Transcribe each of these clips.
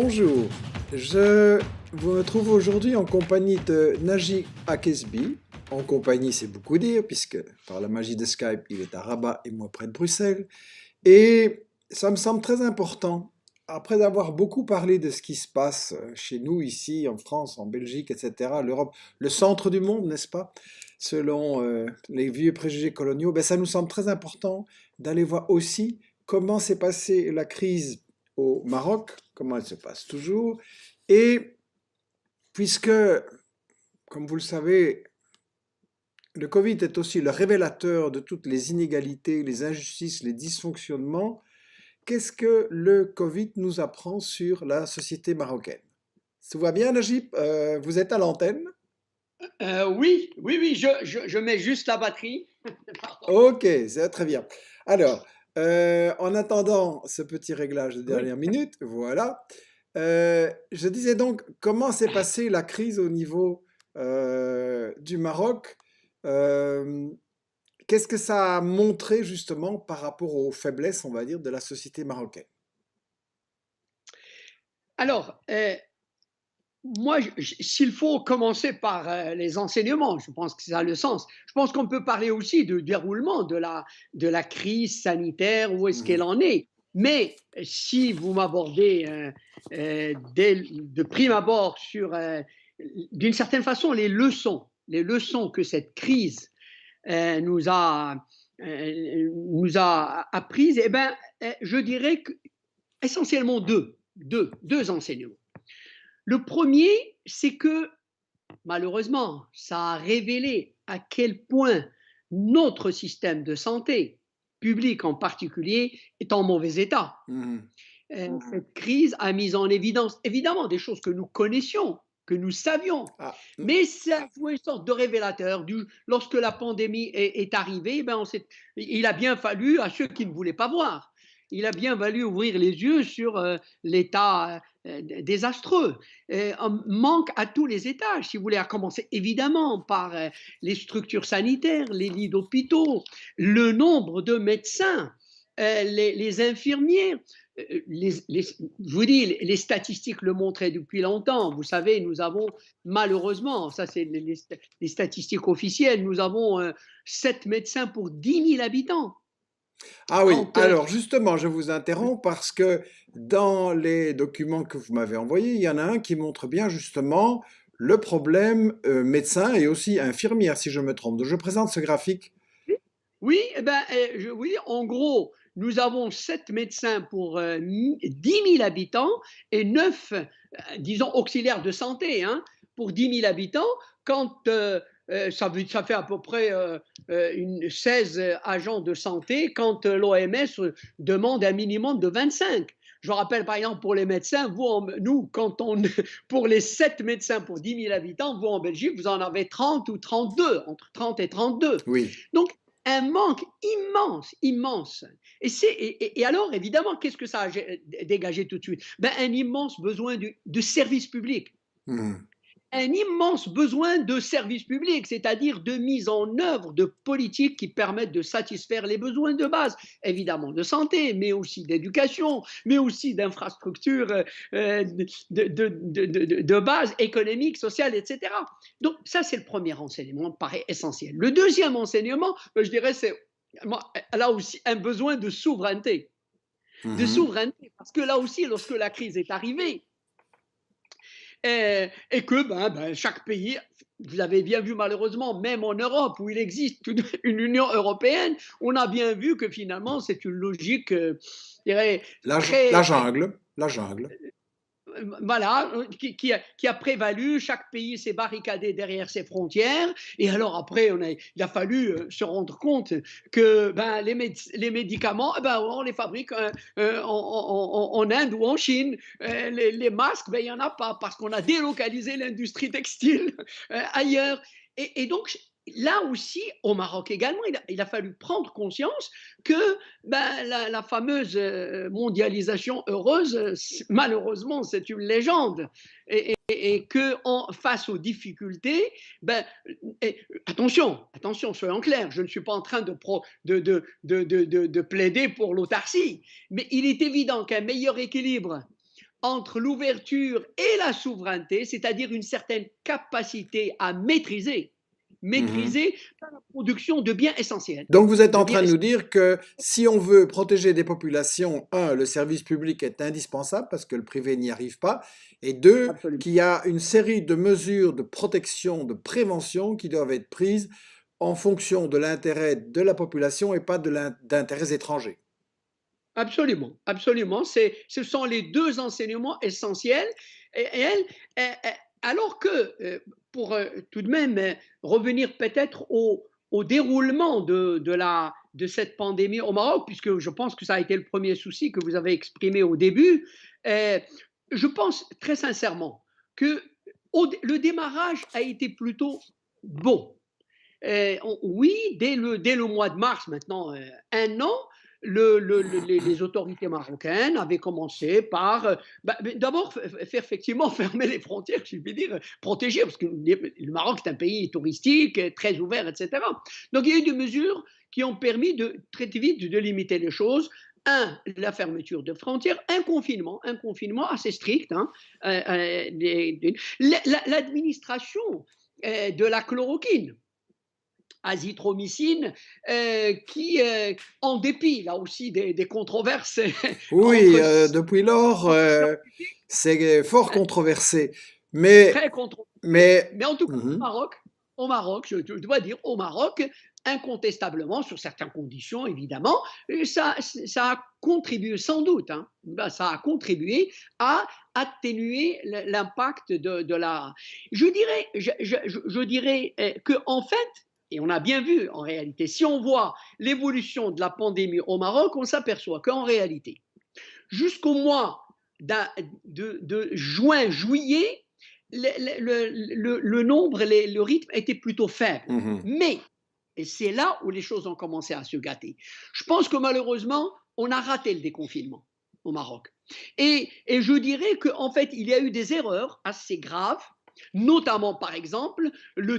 Bonjour, je me trouve aujourd'hui en compagnie de Naji Akesbi. En compagnie, c'est beaucoup dire, puisque par la magie de Skype, il est à Rabat et moi près de Bruxelles. Et ça me semble très important, après avoir beaucoup parlé de ce qui se passe chez nous, ici, en France, en Belgique, etc., l'Europe, le centre du monde, n'est-ce pas? Selon les vieux préjugés coloniaux, ben, ça nous semble très important d'aller voir aussi comment s'est passée la crise au Maroc, comment elle se passe toujours, et puisque, comme vous le savez, le Covid est aussi le révélateur de toutes les inégalités, les injustices, les dysfonctionnements. Qu'est-ce que le Covid nous apprend sur la société marocaine? Tout va bien, Najib? Vous êtes à l'antenne? Oui, je mets juste la batterie. Pardon. Ok, c'est très bien. Alors, en attendant ce petit réglage de Oui. dernière minute, voilà. Je disais donc, comment s'est passée la crise au niveau du Maroc? Euh, Qu'est-ce que ça a montré justement par rapport aux faiblesses, on va dire, de la société marocaine? Alors, moi, s'il faut commencer par les enseignements, je pense que ça a le sens. Je pense qu'on peut parler aussi du déroulement de la crise sanitaire, où est-ce qu'elle Mhm. en est. Mais si vous m'abordez de prime abord sur, d'une certaine façon, les leçons que cette crise euh, nous a, nous a apprises, eh ben, je dirais que, essentiellement deux enseignements. Le premier, c'est que malheureusement, ça a révélé à quel point notre système de santé, public en particulier, est en mauvais état. Mhm. Cette crise a mis en évidence, évidemment, des choses que nous connaissions, que nous savions, Ah, mais ça a joué une sorte de révélateur. Lorsque la pandémie est arrivée, ben il a bien fallu, à ceux qui ne voulaient pas voir, il a bien fallu ouvrir les yeux sur l'état désastreux. Un manque à tous les étages, si vous voulez, à commencer évidemment par les structures sanitaires, les lits d'hôpitaux, le nombre de médecins, les infirmiers. Je vous dis, les statistiques le montraient depuis longtemps. Vous savez, nous avons malheureusement, ça c'est les statistiques officielles, nous avons 7 médecins pour 10 000 habitants. ah oui, Quand, alors justement, je vous interromps parce que dans les documents que vous m'avez envoyés, il y en a un qui montre bien justement le problème médecin et aussi infirmière, si je me trompe. Donc, je présente ce graphique. oui, eh ben, oui, en gros, nous avons 7 médecins pour 10 000 habitants et 9, disons, auxiliaires de santé, hein, pour 10 000 habitants, quand ça fait à peu près 16 agents de santé, quand l'OMS demande un minimum de 25. Je rappelle par exemple pour les médecins, nous, pour les 7 médecins pour 10 000 habitants, vous en Belgique, vous en avez 30 ou 32, entre 30 et 32. Oui. Donc, un manque immense, immense. Et alors, évidemment, qu'est-ce que ça a dégagé tout de suite? Ben, un immense besoin de service public, Mhm. un immense besoin de services publics, c'est-à-dire de mise en œuvre de politiques qui permettent de satisfaire les besoins de base, évidemment de santé, mais aussi d'éducation, mais aussi d'infrastructures de base économique, sociale, etc. Donc ça, c'est le premier enseignement, me paraît essentiel. Le deuxième enseignement, je dirais, c'est là aussi un besoin de souveraineté. De Mhm. souveraineté, parce que là aussi, lorsque la crise est arrivée, et que chaque pays, vous avez bien vu malheureusement, même en Europe où il existe une Union européenne, on a bien vu que finalement c'est une logique, je dirais, La très jungle, la jungle. voilà, qui a prévalu. Chaque pays s'est barricadé derrière ses frontières. Et alors après, il a fallu se rendre compte que les médicaments, on les fabrique en Inde ou en Chine. Les masques, il n'y en a pas parce qu'on a délocalisé l'industrie textile ailleurs. Et donc, là aussi, au Maroc également, il a fallu prendre conscience que la fameuse mondialisation heureuse, malheureusement, c'est une légende. Et que face aux difficultés, attention, soyons clairs, je ne suis pas en train de plaider pour l'autarcie, mais il est évident qu'un meilleur équilibre entre l'ouverture et la souveraineté, c'est-à-dire une certaine capacité à Mhm. maîtriser la production de biens essentiels. Donc vous êtes De en biens train de nous essentiels. dire que si on veut protéger des populations, un, le service public est indispensable parce que le privé n'y arrive pas, et deux, Absolument. qu'il y a une série de mesures de protection, de prévention qui doivent être prises en fonction de l'intérêt de la population et pas d'intérêts étrangers. Absolument, absolument. Ce sont les deux enseignements essentiels. Et elle, alors que, pour tout de même revenir peut-être au déroulement de cette pandémie au Maroc, puisque je pense que ça a été le premier souci que vous avez exprimé au début, euh, je pense très sincèrement que le démarrage a été plutôt bon. Oui, dès le mois de mars, maintenant un an, les autorités marocaines avaient commencé par d'abord faire effectivement fermer les frontières, je vais dire, protéger, parce que le Maroc est un pays touristique, très ouvert, etc. Donc il y a eu des mesures qui ont permis de très vite de limiter les choses. Un, la fermeture de frontières, un confinement assez strict. Hein, l'administration de la chloroquine azithromycine, qui, en dépit là aussi des controverses Oui, entre depuis lors, scientifiques, c'est fort controversé. Mais, très controversées, mais, mais en tout cas mhm, au Maroc, je dois dire au Maroc, incontestablement, sur certaines conditions évidemment, ça a contribué sans doute, hein, ça a contribué à atténuer l'impact de la. Je dirais que en fait, et on a bien vu en réalité, si on voit l'évolution de la pandémie au Maroc, on s'aperçoit qu'en réalité, jusqu'au mois de juin, juillet, le nombre, le rythme était plutôt faible. mhm, Mais, et c'est là où les choses ont commencé à se gâter, je pense que malheureusement, on a raté le déconfinement au Maroc. Et je dirais qu'en fait, il y a eu des erreurs assez graves, notamment par exemple le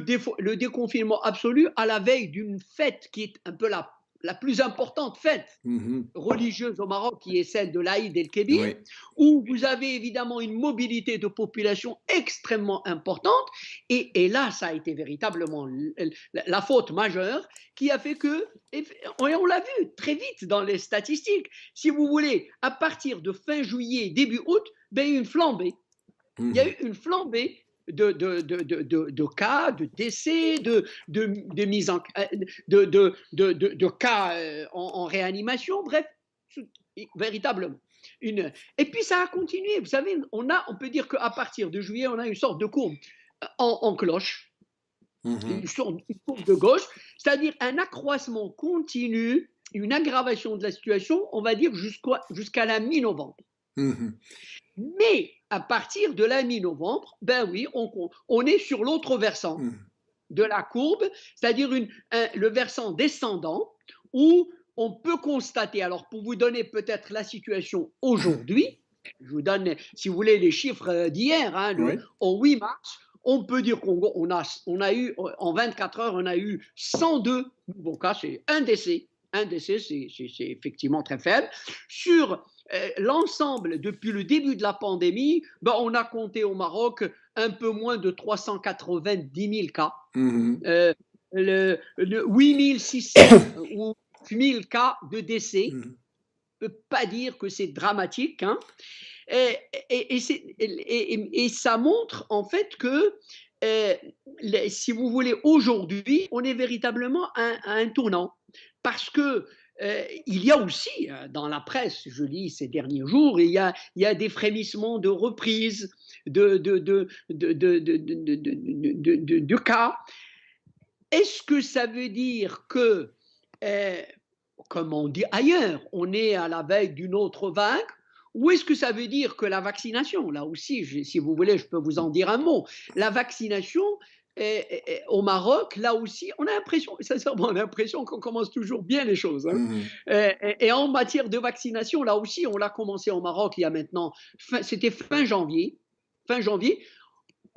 déconfinement absolu à la veille d'une fête qui est un peu la plus importante fête mhm, religieuse au Maroc, qui est celle de l'Aïd el-Kébir, oui. où vous avez évidemment une mobilité de population extrêmement importante. Et là, ça a été véritablement la faute majeure qui a fait que, et on l'a vu très vite dans les statistiques, si vous voulez, à partir de fin juillet, début août, ben, il y a eu une flambée. Il y a eu Mhm, une flambée de cas, de décès, de mise en, de cas en réanimation, bref, véritablement. Et puis ça a continué. Vous savez, on peut dire qu'à partir de juillet, on a une sorte de courbe en cloche, mhm, une courbe de gauche, c'est-à-dire un accroissement continu, une aggravation de la situation, on va dire jusqu'à la mi-novembre. mhm, Mais à partir de la mi-novembre, ben oui, on est sur l'autre versant mhm, de la courbe, c'est-à-dire le versant descendant, où on peut constater, alors pour vous donner peut-être la situation aujourd'hui, je vous donne, si vous voulez, les chiffres d'hier, hein, oui. au 8 mars, on peut dire on a eu, en 24 heures, on a eu 102 nouveaux cas, c'est un décès. Un décès, c'est effectivement très faible. Sur l'ensemble, depuis le début de la pandémie, ben, on a compté au Maroc un peu moins de 390 000 cas. Mhm, Euh, le 8600 ou 1000 cas de décès. mhm, On ne peut pas dire que c'est dramatique. Hein. Et, et, ça montre en fait que, si vous voulez, aujourd'hui, on est véritablement à un tournant. Parce que il y a aussi, dans la presse, je lis ces derniers jours, il y a des frémissements de reprise de cas. Est-ce que ça veut dire que, euh, comme on dit ailleurs, on est à la veille d'une autre vague? Ou est-ce que ça veut dire que la vaccination, là aussi, si vous voulez, je peux vous en dire un mot, la vaccination au Maroc, là aussi, on a l'impression, sincèrement, on a l'impression qu'on commence toujours bien les choses. Hein. mhm, Et en matière de vaccination, là aussi, on l'a commencé au Maroc il y a maintenant, c'était fin janvier,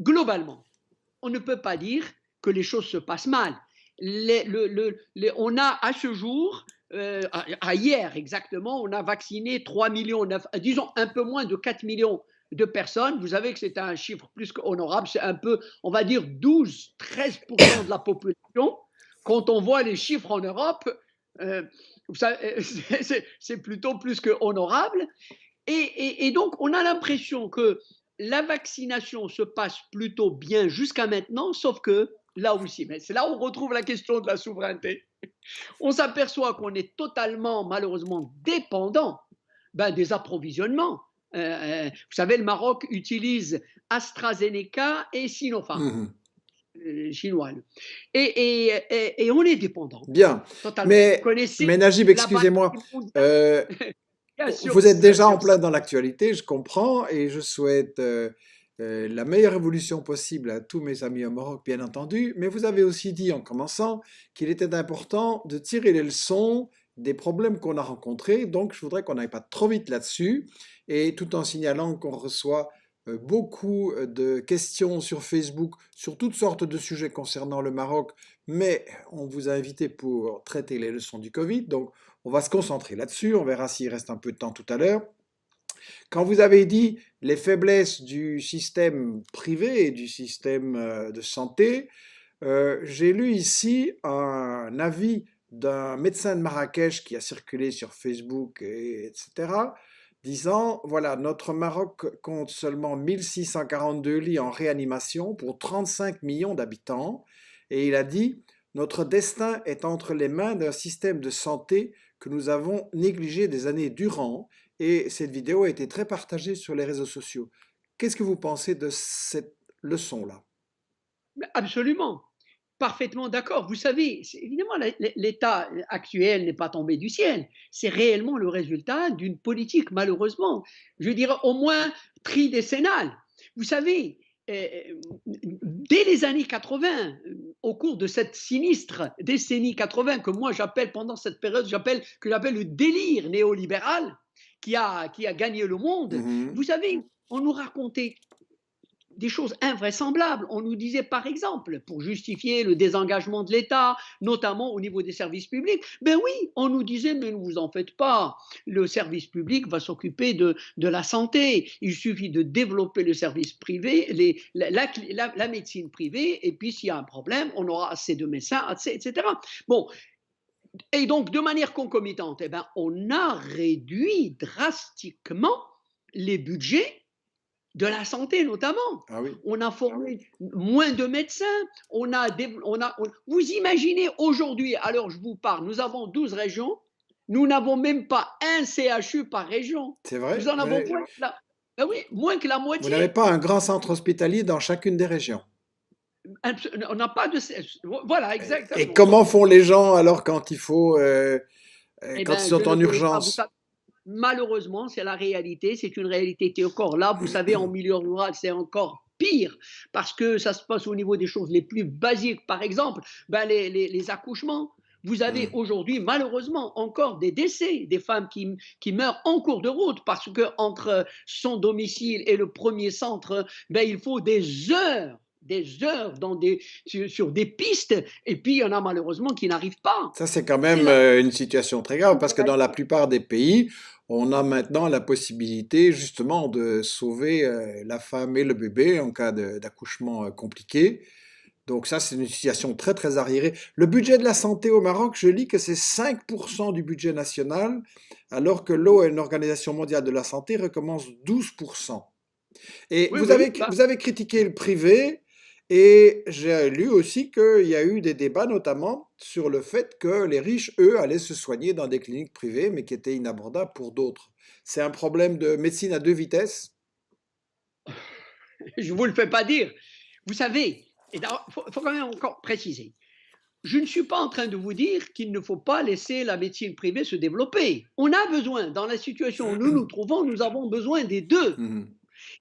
globalement on ne peut pas dire que les choses se passent mal. On a à ce jour, à hier exactement, on a vacciné 3 millions, disons un peu moins de 4 millions de personnes. Vous savez que c'est un chiffre plus qu'honorable. C'est un peu, on va dire, 12-13% de la population. Quand on voit les chiffres en Europe, euh, c'est plutôt plus que honorable. Et donc, on a l'impression que la vaccination se passe plutôt bien jusqu'à maintenant, sauf que là aussi, mais c'est là où on retrouve la question de la souveraineté. On s'aperçoit qu'on est totalement, malheureusement, dépendant des approvisionnements. Vous savez, le Maroc utilise AstraZeneca et Sinopharm, Mhm. chinois. Et on est dépendant, Bien. totalement. Vous Mais, connaissez mais Najib, la excusez-moi, bataille mondiale. euh, Bien sûr, vous êtes bien déjà en sûr. plein dans l'actualité, je comprends, et je souhaite la meilleure évolution possible à tous mes amis au Maroc, bien entendu, mais vous avez aussi dit en commençant qu'il était important de tirer les leçons des problèmes qu'on a rencontrés, donc je voudrais qu'on n'aille pas trop vite là-dessus, et tout en signalant qu'on reçoit beaucoup de questions sur Facebook sur toutes sortes de sujets concernant le Maroc, mais on vous a invité pour traiter les leçons du Covid, donc on va se concentrer là-dessus, on verra s'il reste un peu de temps tout à l'heure. Quand vous avez dit les faiblesses du système privé et du système de santé, j'ai lu ici un avis d'un médecin de Marrakech qui a circulé sur Facebook, etc., disant, voilà, notre Maroc compte seulement 1642 lits en réanimation pour 35 millions d'habitants. Et il a dit, notre destin est entre les mains d'un système de santé que nous avons négligé des années durant. Et cette vidéo a été très partagée sur les réseaux sociaux. Qu'est-ce que vous pensez de cette leçon-là? Absolument. Parfaitement d'accord. Vous savez, évidemment, l'État actuel n'est pas tombé du ciel. C'est réellement le résultat d'une politique, malheureusement, je dirais au moins tridécennale. Vous savez, dès les années 80, au cours de cette sinistre décennie 80, que moi j'appelle pendant cette période, que j'appelle le délire néolibéral qui a gagné le monde, Mhm. vous savez, on nous racontait des choses invraisemblables. On nous disait, par exemple, pour justifier le désengagement de l'État, notamment au niveau des services publics, ben oui, on nous disait, mais ne vous en faites pas, le service public va s'occuper de la santé. Il suffit de développer le service privé, la médecine privée, et puis s'il y a un problème, on aura assez de médecins, etc. Bon, et donc, de manière concomitante, eh ben, on a réduit drastiquement les budgets de la santé notamment. Ah oui. On a formé moins de médecins. Vous imaginez aujourd'hui, alors je vous parle, nous avons 12 régions, nous n'avons même pas un CHU par région. C'est Nous vrai? en avons moins que la, ben oui, moins que la Vous moitié. n'avez pas un grand centre hospitalier dans chacune des régions. On n'a pas de. Voilà, Et exactement. comment font les gens alors quand il faut, Eh quand ils bien, je sont ne en connais pas. urgence? Malheureusement, c'est la réalité, c'est une réalité qui est encore là. Vous savez, en milieu rural, c'est encore pire parce que ça se passe au niveau des choses les plus basiques. Par exemple, les accouchements. Vous avez Hmm. aujourd'hui, malheureusement, encore des décès, des femmes qui meurent en cours de route parce que entre son domicile et le premier centre, il faut des heures sur des pistes, et puis il y en a malheureusement qui n'arrivent pas. Ça, c'est quand C'est même la une situation très grave parce que dans la plupart des pays, on a maintenant la possibilité justement de sauver la femme et le bébé en cas d'accouchement compliqué. Donc ça, c'est une situation très très arriérée. Le budget de la santé au Maroc, je lis que c'est 5% du budget national, alors que l'Organisation mondiale de la santé recommence 12%. Et Oui, oui, vous avez critiqué le privé, et j'ai lu aussi qu'il y a eu des débats, notamment sur le fait que les riches, eux, allaient se soigner dans des cliniques privées, mais qui étaient inabordables pour d'autres. C'est un problème de médecine à deux vitesses. je ne vous le fais pas dire. Vous savez, il faut quand même encore préciser, je ne suis pas en train de vous dire qu'il ne faut pas laisser la médecine privée se développer. On a besoin, dans la situation où nous nous trouvons, nous avons besoin des deux. Mhm.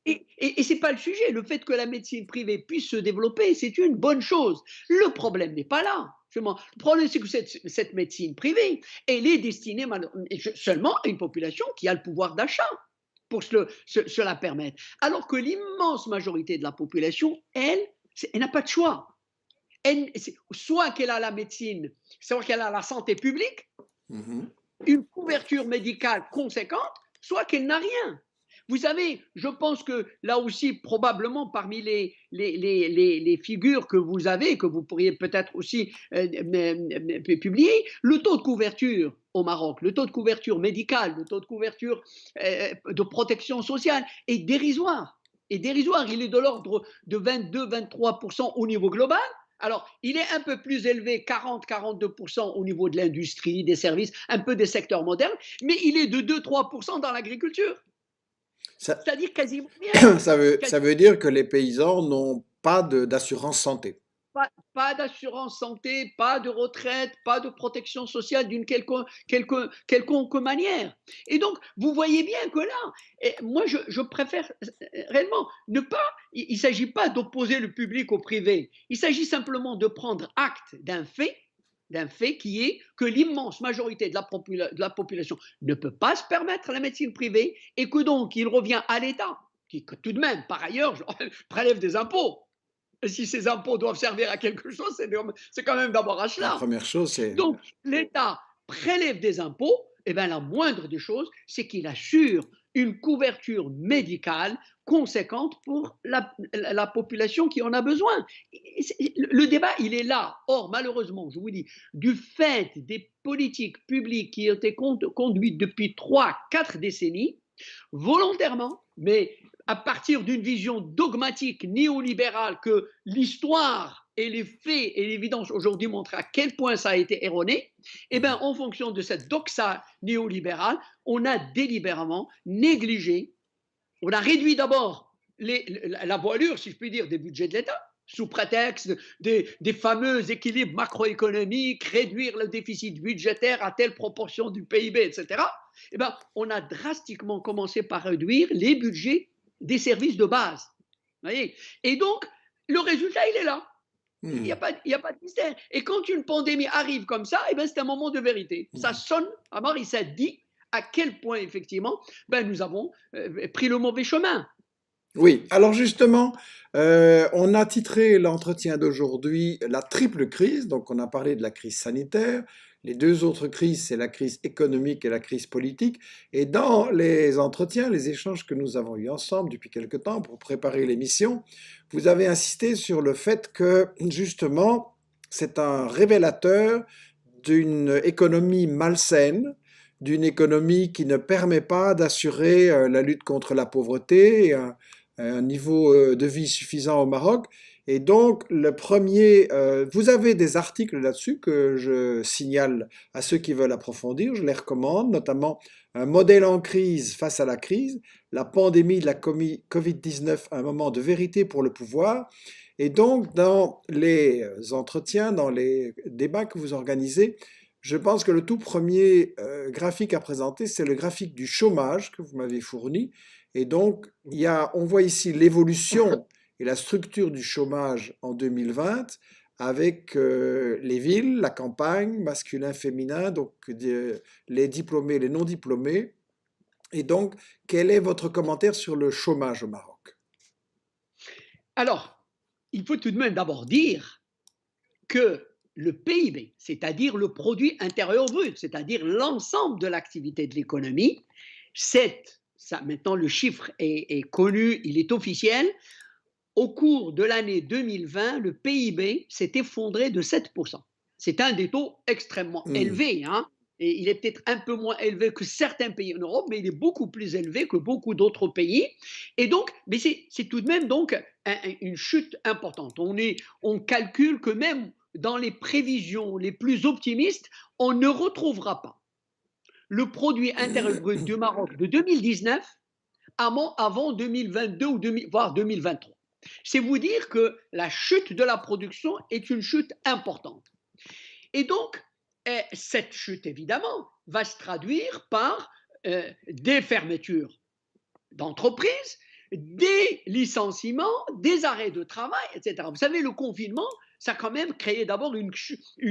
Et ce n'est pas le sujet. Le fait que la médecine privée puisse se développer, c'est une bonne chose. Le problème n'est pas là. Le problème, c'est que cette médecine privée, elle est destinée seulement à une population qui a le pouvoir d'achat pour se la permettre. Alors que l'immense majorité de la population, elle n'a pas de choix. Soit qu'elle a la médecine, soit qu'elle a la santé publique, Mhm. une couverture médicale conséquente, soit qu'elle n'a rien. Vous savez, je pense que là aussi, probablement parmi les figures que vous avez, que vous pourriez peut-être aussi publier, le taux de couverture au Maroc, le taux de couverture médicale, le taux de couverture de protection sociale est dérisoire. Est dérisoire. Il est de l'ordre de 22-23% au niveau global. Alors, il est un peu plus élevé, 40-42% au niveau de l'industrie, des services, un peu des secteurs modernes, mais il est de 2-3% dans l'agriculture. Ça, C'est-à-dire quasiment rien. ça veut dire que les paysans n'ont pas d'assurance santé. Pas d'assurance santé, pas de retraite, pas de protection sociale d'une quelconque manière. Et donc, vous voyez bien que là, moi, je préfère réellement ne pas, il ne s'agit pas d'opposer le public au privé, il s'agit simplement de prendre acte d'un fait qui est que l'immense majorité de la population ne peut pas se permettre la médecine privée et que donc il revient à l'État, qui que tout de même, par ailleurs, prélève des impôts. Et si ces impôts doivent servir à quelque chose, c'est quand même d'abord à La cela. première chose, c'est... Donc, l'État prélève des impôts, et bien la moindre des choses, c'est qu'il assure une couverture médicale conséquente pour la population qui en a besoin. Le débat, il est là. Or, malheureusement, je vous dis, du fait des politiques publiques qui ont été conduites depuis 3-4 décennies, volontairement, mais à partir d'une vision dogmatique néolibérale que l'histoire et les faits et l'évidence aujourd'hui montrent à quel point ça a été erroné, et bien en fonction de cette doxa néolibérale, on a délibérément négligé, on a réduit d'abord la voilure, si je puis dire, des budgets de l'État, sous prétexte des fameux équilibres macroéconomiques, réduire le déficit budgétaire à telle proportion du PIB, etc. Eh ben, on a drastiquement commencé par réduire les budgets des services de base. Voyez. Et donc, le résultat, il est là. Il n'y a, pas de mystère. Et quand une pandémie arrive comme ça, eh ben, c'est un moment de vérité. Ça sonne à mort et ça dit à quel point, effectivement, ben, nous avons pris le mauvais chemin. Oui, alors justement, on a titré l'entretien d'aujourd'hui la triple crise, donc on a parlé de la crise sanitaire, les deux autres crises, c'est la crise économique et la crise politique, et dans les entretiens, les échanges que nous avons eus ensemble depuis quelque temps pour préparer l'émission, vous avez insisté sur le fait que justement, c'est un révélateur d'une économie malsaine, d'une économie qui ne permet pas d'assurer la lutte contre la pauvreté et un niveau de vie suffisant au Maroc. Et donc, le premier, vous avez des articles là-dessus que je signale à ceux qui veulent approfondir, je les recommande, notamment un modèle en crise face à la crise, la pandémie de la Covid-19, un moment de vérité pour le pouvoir. Et donc, dans les entretiens, dans les débats que vous organisez, je pense que le tout premier graphique à présenter, c'est le graphique du chômage que vous m'avez fourni. Et donc, on voit ici l'évolution et la structure du chômage en 2020 avec les villes, la campagne, masculin, féminin, donc les diplômés, les non diplômés. Et donc, quel est votre commentaire sur le chômage au Maroc? Alors, il faut tout de même d'abord dire que le PIB, c'est-à-dire le produit intérieur brut, c'est-à-dire l'ensemble de l'activité de l'économie, ça, maintenant le chiffre est connu, il est officiel. Au cours de l'année 2020, le PIB s'est effondré de 7%. C'est un des taux extrêmement élevés, hein. Et il est peut-être un peu moins élevé que certains pays en Europe, mais il est beaucoup plus élevé que beaucoup d'autres pays. Et donc, mais c'est tout de même donc une chute importante. On calcule que même dans les prévisions les plus optimistes, on ne retrouvera pas le produit intérieur brut du Maroc de 2019 avant 2022 ou voire 2023. C'est vous dire que la chute de la production est une chute importante. Et donc, cette chute, évidemment, va se traduire par des fermetures d'entreprises, des licenciements, des arrêts de travail, etc. Vous savez, le confinement, ça a quand même créé d'abord une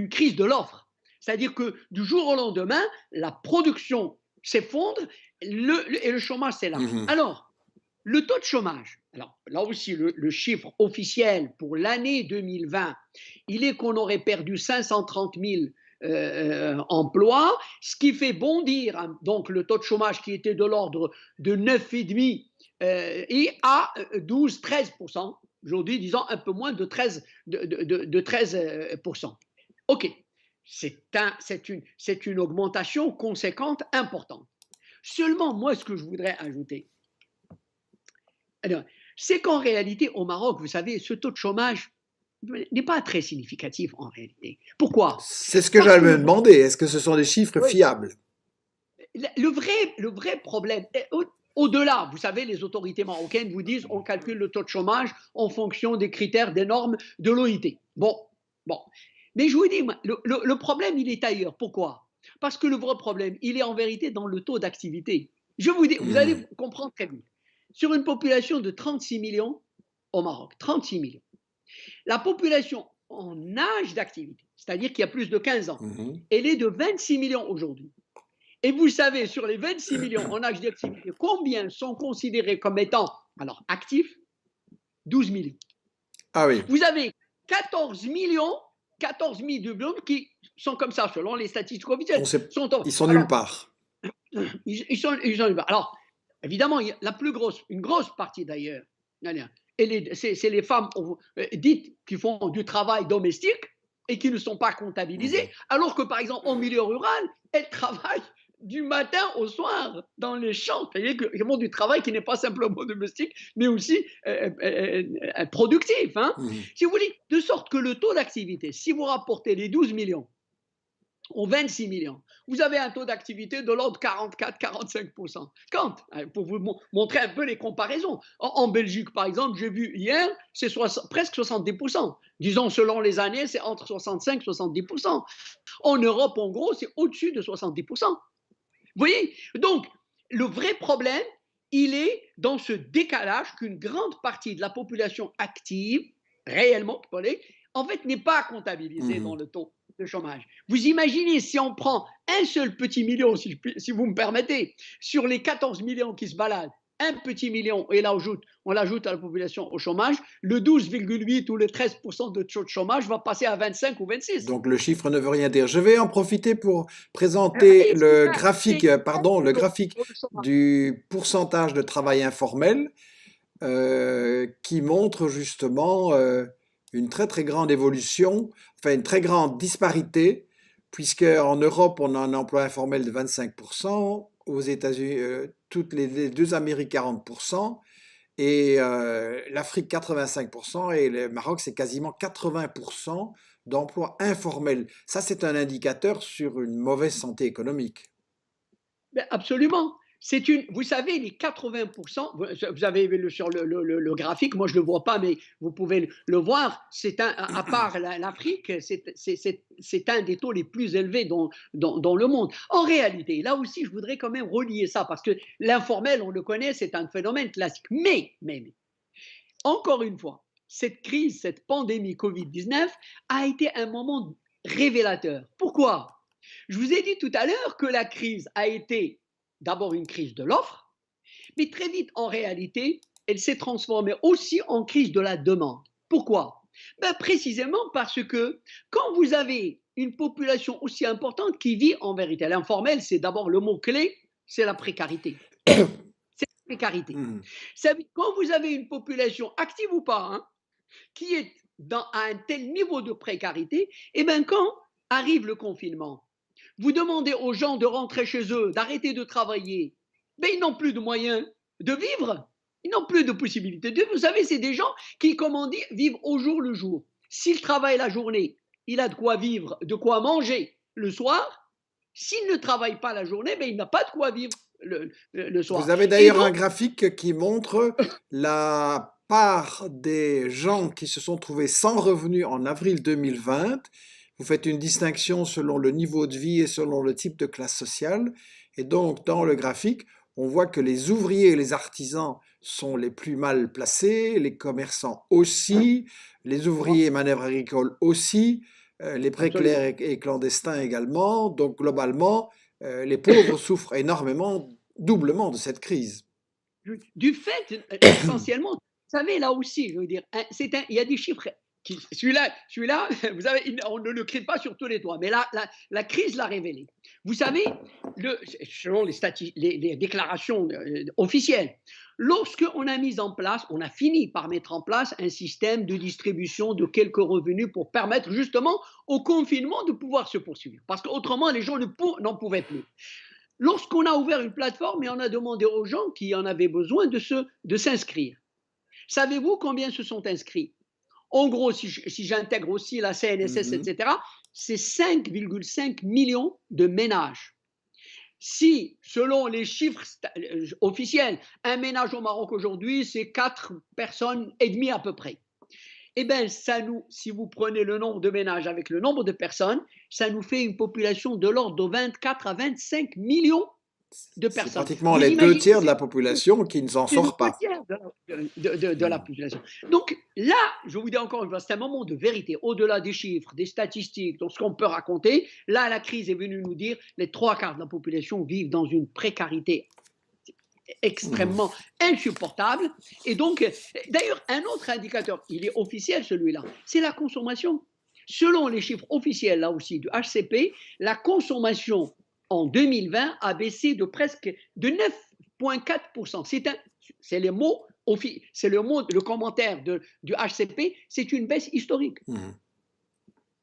crise de l'offre. C'est-à-dire que du jour au lendemain, la production s'effondre et le chômage s'élargit. Alors, le taux de chômage, alors là aussi, le chiffre officiel pour l'année 2020, il est qu'on aurait perdu 530 000 emplois, ce qui fait bondir donc le taux de chômage qui était de l'ordre de 9,5 et à 12-13%. Aujourd'hui, disons un peu moins de 13, de 13%. OK, c'est une augmentation conséquente, importante. Seulement, moi, ce que je voudrais ajouter, alors, c'est qu'en réalité, au Maroc, vous savez, ce taux de chômage n'est pas très significatif en réalité. Pourquoi? C'est ce que Parce j'allais que me demander. Est-ce que ce sont des chiffres oui, fiables? le vrai problème, au-delà, vous savez, les autorités marocaines vous disent on calcule le taux de chômage en fonction des critères, des normes de l'OIT. Bon, bon. Mais je vous dis, le problème, il est ailleurs. Pourquoi? Parce que le vrai problème, il est en vérité dans le taux d'activité. Je vous dis, vous allez Hmm. comprendre très vite. Sur une population de 36 millions au Maroc, 36 millions, la population en âge d'activité, c'est-à-dire qu'il y a plus de 15 ans, Mhm. elle est de 26 millions aujourd'hui. Et vous savez, sur les 26 millions en âge d'activité, combien sont considérés comme étant, alors, actifs? 12 millions. Ah oui, Vous avez 14 millions, 14 millions qui sont comme ça, selon les statistiques officielles. ils sont nulle Alors, part. ils sont, alors, évidemment, une grosse partie d'ailleurs, c'est les femmes dites qui font du travail domestique et qui ne sont pas comptabilisées, Mhm. alors que par exemple, en milieu rural, elles travaillent du matin au soir dans les champs. C'est-à-dire qu'ils font du travail qui n'est pas simplement domestique, mais aussi productif. Hein. Mhm. Si vous voulez, de sorte que le taux d'activité, si vous rapportez les 12 millions aux 26 millions, vous avez un taux d'activité de l'ordre de 44-45%. Quand pour vous montrer un peu les comparaisons. En Belgique, par exemple, j'ai vu hier, c'est presque 70%. Disons, selon les années, c'est entre 65 et 70%. En Europe, en gros, c'est au-dessus de 70%. Vous voyez? Donc, le vrai problème, il est dans ce décalage qu'une grande partie de la population active, réellement, en fait, n'est pas comptabilisée dans Mhm. le taux de chômage. Vous imaginez si on prend un seul petit million, si vous me permettez, sur les 14 millions qui se baladent, un petit million, et là on l'ajoute à la population au chômage, le 12,8 ou le 13% de taux de chômage va passer à 25 ou 26. Donc le chiffre ne veut rien dire. Je vais en profiter pour présenter le graphique, le graphique du pourcentage de travail informel qui montre justement une très très grande évolution, enfin une très grande disparité, puisque en Europe on a un emploi informel de 25%, aux États-Unis, toutes les deux Amériques 40%, et l'Afrique 85%, et le Maroc c'est quasiment 80% d'emplois informels. Ça c'est un indicateur sur une mauvaise santé économique. Ben, absolument. Vous savez, les 80%, vous avez vu sur le graphique, moi je ne le vois pas, mais vous pouvez le voir, à part l'Afrique, c'est un des taux les plus élevés dans le monde. En réalité, là aussi, je voudrais quand même relier ça, parce que l'informel, on le connaît, c'est un phénomène classique. Mais, encore une fois, cette crise, cette pandémie Covid-19 a été un moment révélateur. Pourquoi? Je vous ai dit tout à l'heure que la crise a été d'abord une crise de l'offre, mais très vite, en réalité, elle s'est transformée aussi en crise de la demande. Pourquoi? Ben, précisément parce que quand vous avez une population aussi importante qui vit en vérité, l'informel, c'est d'abord le mot-clé, c'est la précarité. C'est la précarité. Mhm. Quand vous avez une population active ou pas, hein, qui est à un tel niveau de précarité, et bien quand arrive le confinement, vous demandez aux gens de rentrer chez eux, d'arrêter de travailler, mais ils n'ont plus de moyens de vivre. Ils n'ont plus de possibilité de vivre. Vous savez, c'est des gens qui, comme on dit, vivent au jour le jour. S'il travaille la journée, il a de quoi vivre, de quoi manger le soir. S'il ne travaille pas la journée, ben, il n'a pas de quoi vivre le soir. Vous avez Et d'ailleurs donc, un graphique qui montre la part des gens qui se sont trouvés sans revenus en avril 2020. Vous faites une distinction selon le niveau de vie et selon le type de classe sociale. Et donc, dans le graphique, on voit que les ouvriers et les artisans sont les plus mal placés, les commerçants aussi, les ouvriers et manœuvres agricoles aussi, les précaires absolument. et clandestins également. Donc, globalement, les pauvres souffrent énormément, doublement de cette crise. Du fait, essentiellement, vous savez, là aussi, je veux dire, il y a des chiffres Celui-là, vous savez, on ne le crie pas sur tous les toits, mais la crise l'a révélé. Vous savez, selon les déclarations officielles, lorsqu'on a mis en place, on a fini par mettre en place un système de distribution de quelques revenus pour permettre justement au confinement de pouvoir se poursuivre, parce qu'autrement les gens n'en pouvaient plus. Lorsqu'on a ouvert une plateforme et on a demandé aux gens qui en avaient besoin de s'inscrire, savez-vous combien se sont inscrits? En gros, si j'intègre aussi la CNSS, etc., c'est 5,5 millions de ménages. Si, selon les chiffres officiels, un ménage au Maroc aujourd'hui, c'est 4 personnes et demie à peu près. Eh bien, si vous prenez le nombre de ménages avec le nombre de personnes, ça nous fait une population de l'ordre de 24 à 25 millions de C'est personnes. pratiquement Vous les deux imaginez, tiers de la population qui ne s'en c'est le sort pas. tiers de la population. Donc là, je vous dis encore une fois, c'est un moment de vérité. Au-delà des chiffres, des statistiques, de ce qu'on peut raconter, là, la crise est venue nous dire les 3 quarts de la population vivent dans une précarité extrêmement insupportable. Et donc, d'ailleurs, un autre indicateur, il est officiel celui-là, c'est la consommation. Selon les chiffres officiels, là aussi, du HCP, la consommation en 2020 a baissé de presque de 9,4%. C'est le commentaire du HCP, c'est une baisse historique.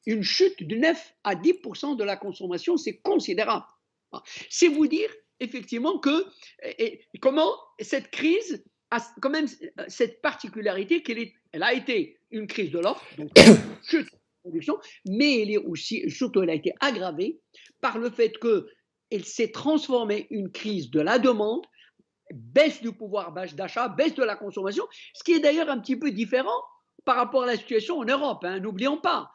Une chute de 9 à 10% de la consommation, c'est considérable. C'est vous dire effectivement comment cette crise a quand même cette particularité elle a été une crise de l'offre, donc chute de la production, mais surtout elle a été aggravée par le fait qu'elle s'est transformée en une crise de la demande, baisse du pouvoir d'achat, baisse de la consommation, ce qui est d'ailleurs un petit peu différent par rapport à la situation en Europe, n'oublions pas.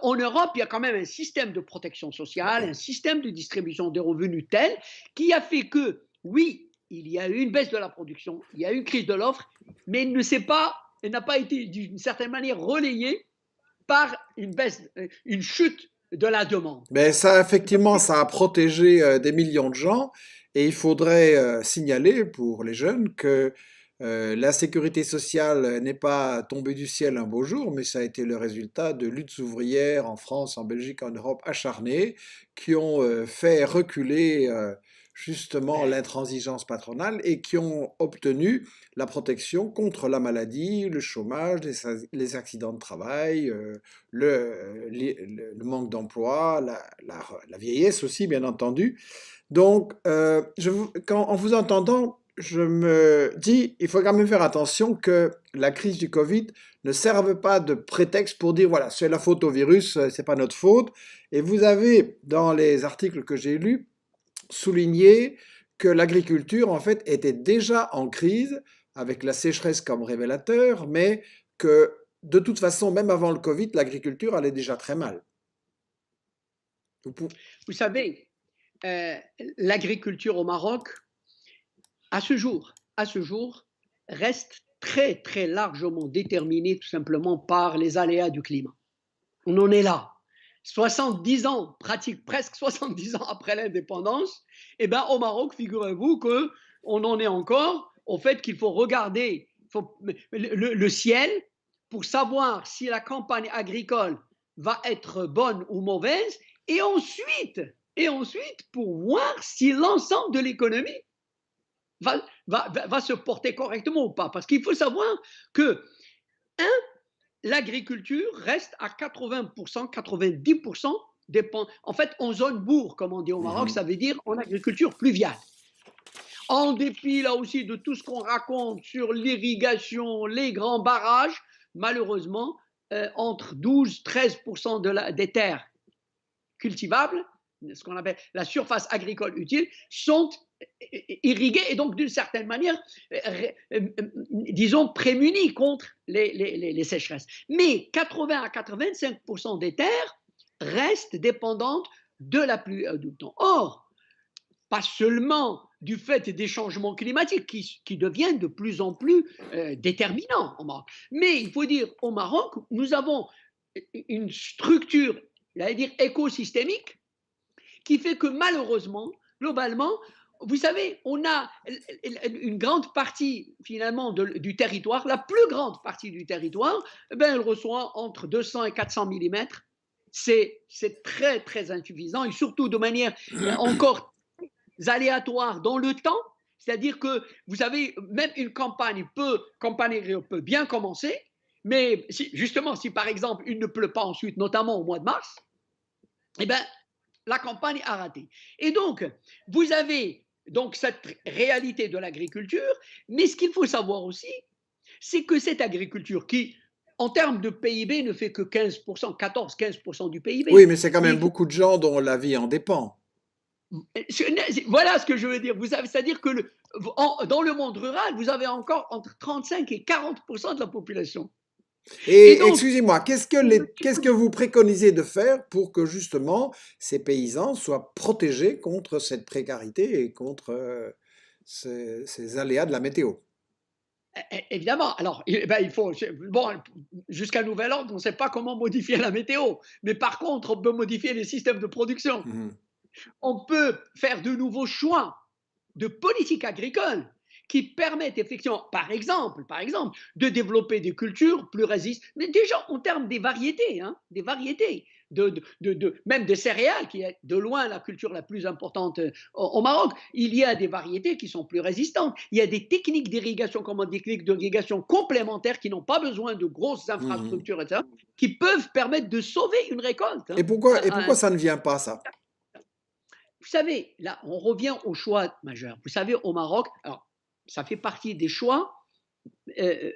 En Europe, il y a quand même un système de protection sociale, un système de distribution des revenus tel qui a fait que, oui, il y a eu une baisse de la production, il y a eu une crise de l'offre, mais elle n'a pas été d'une certaine manière relayée par une chute de la demande. Mais ça, effectivement, ça a protégé des millions de gens. Et il faudrait signaler pour les jeunes que la sécurité sociale n'est pas tombée du ciel un beau jour, mais ça a été le résultat de luttes ouvrières en France, en Belgique, en Europe acharnées, qui ont fait reculer justement l'intransigeance patronale et qui ont obtenu la protection contre la maladie, le chômage, les accidents de travail, le manque d'emploi, la vieillesse aussi, bien entendu. Donc, en vous entendant, je me dis, il faut quand même faire attention que la crise du Covid ne serve pas de prétexte pour dire, voilà, c'est la faute au virus, c'est pas notre faute. Et vous avez, dans les articles que j'ai lus, souligné que l'agriculture, en fait, était déjà en crise, avec la sécheresse comme révélateur, mais que, de toute façon, même avant le Covid, l'agriculture allait déjà très mal. Vous savez, l'agriculture au Maroc, à ce jour, reste très, très largement déterminée tout simplement par les aléas du climat. On en est là. 70 ans, presque 70 ans après l'indépendance, au Maroc, figurez-vous qu'on en est encore au fait qu'il faut regarder le ciel pour savoir si la campagne agricole va être bonne ou mauvaise, et ensuite pour voir si l'ensemble de l'économie va se porter correctement ou pas. Parce qu'il faut savoir que, l'agriculture reste à 80%, 90% en fait, en zone bourg, comme on dit au Maroc, ça veut dire en agriculture pluviale. En dépit, là aussi, de tout ce qu'on raconte sur l'irrigation, les grands barrages, malheureusement, entre 12-13% des terres cultivables, ce qu'on appelle la surface agricole utile, sont irriguées et donc d'une certaine manière, disons, prémunies contre les sécheresses. Mais 80 à 85% des terres restent dépendantes de la pluie et du temps. Or, pas seulement du fait des changements climatiques qui deviennent de plus en plus déterminants au Maroc, mais il faut dire au Maroc, nous avons une structure, j'allais dire, écosystémique qui fait que malheureusement, globalement, vous savez, on a une grande partie finalement du territoire, la plus grande partie du territoire, eh ben, elle reçoit entre 200 et 400 millimètres. C'est très, très insuffisant et surtout de manière encore aléatoire dans le temps. C'est-à-dire que, vous savez, même une campagne agricole peut bien commencer, mais justement, si par exemple il ne pleut pas ensuite, notamment au mois de mars, eh bien, la campagne a raté. Et donc, vous avez donc cette réalité de l'agriculture, mais ce qu'il faut savoir aussi, c'est que cette agriculture qui, en termes de PIB, ne fait que 15%, 14-15% du Oui, PIB. mais c'est quand Mais même il faut, beaucoup de gens dont la vie en dépend. voilà ce que je veux dire. C'est-à-dire que dans le monde rural, vous avez encore entre 35 et 40% de la population. Et Et donc, excusez-moi, qu'est-ce que vous préconisez de faire pour que justement ces paysans soient protégés contre cette précarité et contre ces aléas de la météo? évidemment, alors, ben, il faut, bon, jusqu'à nouvel ordre, on ne sait pas comment modifier la météo, mais par contre, on peut modifier les systèmes de production. Mhm. On peut faire de nouveaux choix de politique agricole qui permettent effectivement, par exemple, de développer des cultures plus résistantes, mais déjà en termes des variétés, même des céréales, qui est de loin la culture la plus importante au Maroc, il y a des variétés qui sont plus résistantes. Il y a des techniques d'irrigation, comme des techniques d'irrigation complémentaires qui n'ont pas besoin de grosses Mhm. infrastructures, etc., qui peuvent permettre de sauver une récolte. Et pourquoi ça ne vient pas, ça? Vous savez, là, on revient au choix majeur. Vous savez, au Maroc, alors, ça fait partie des choix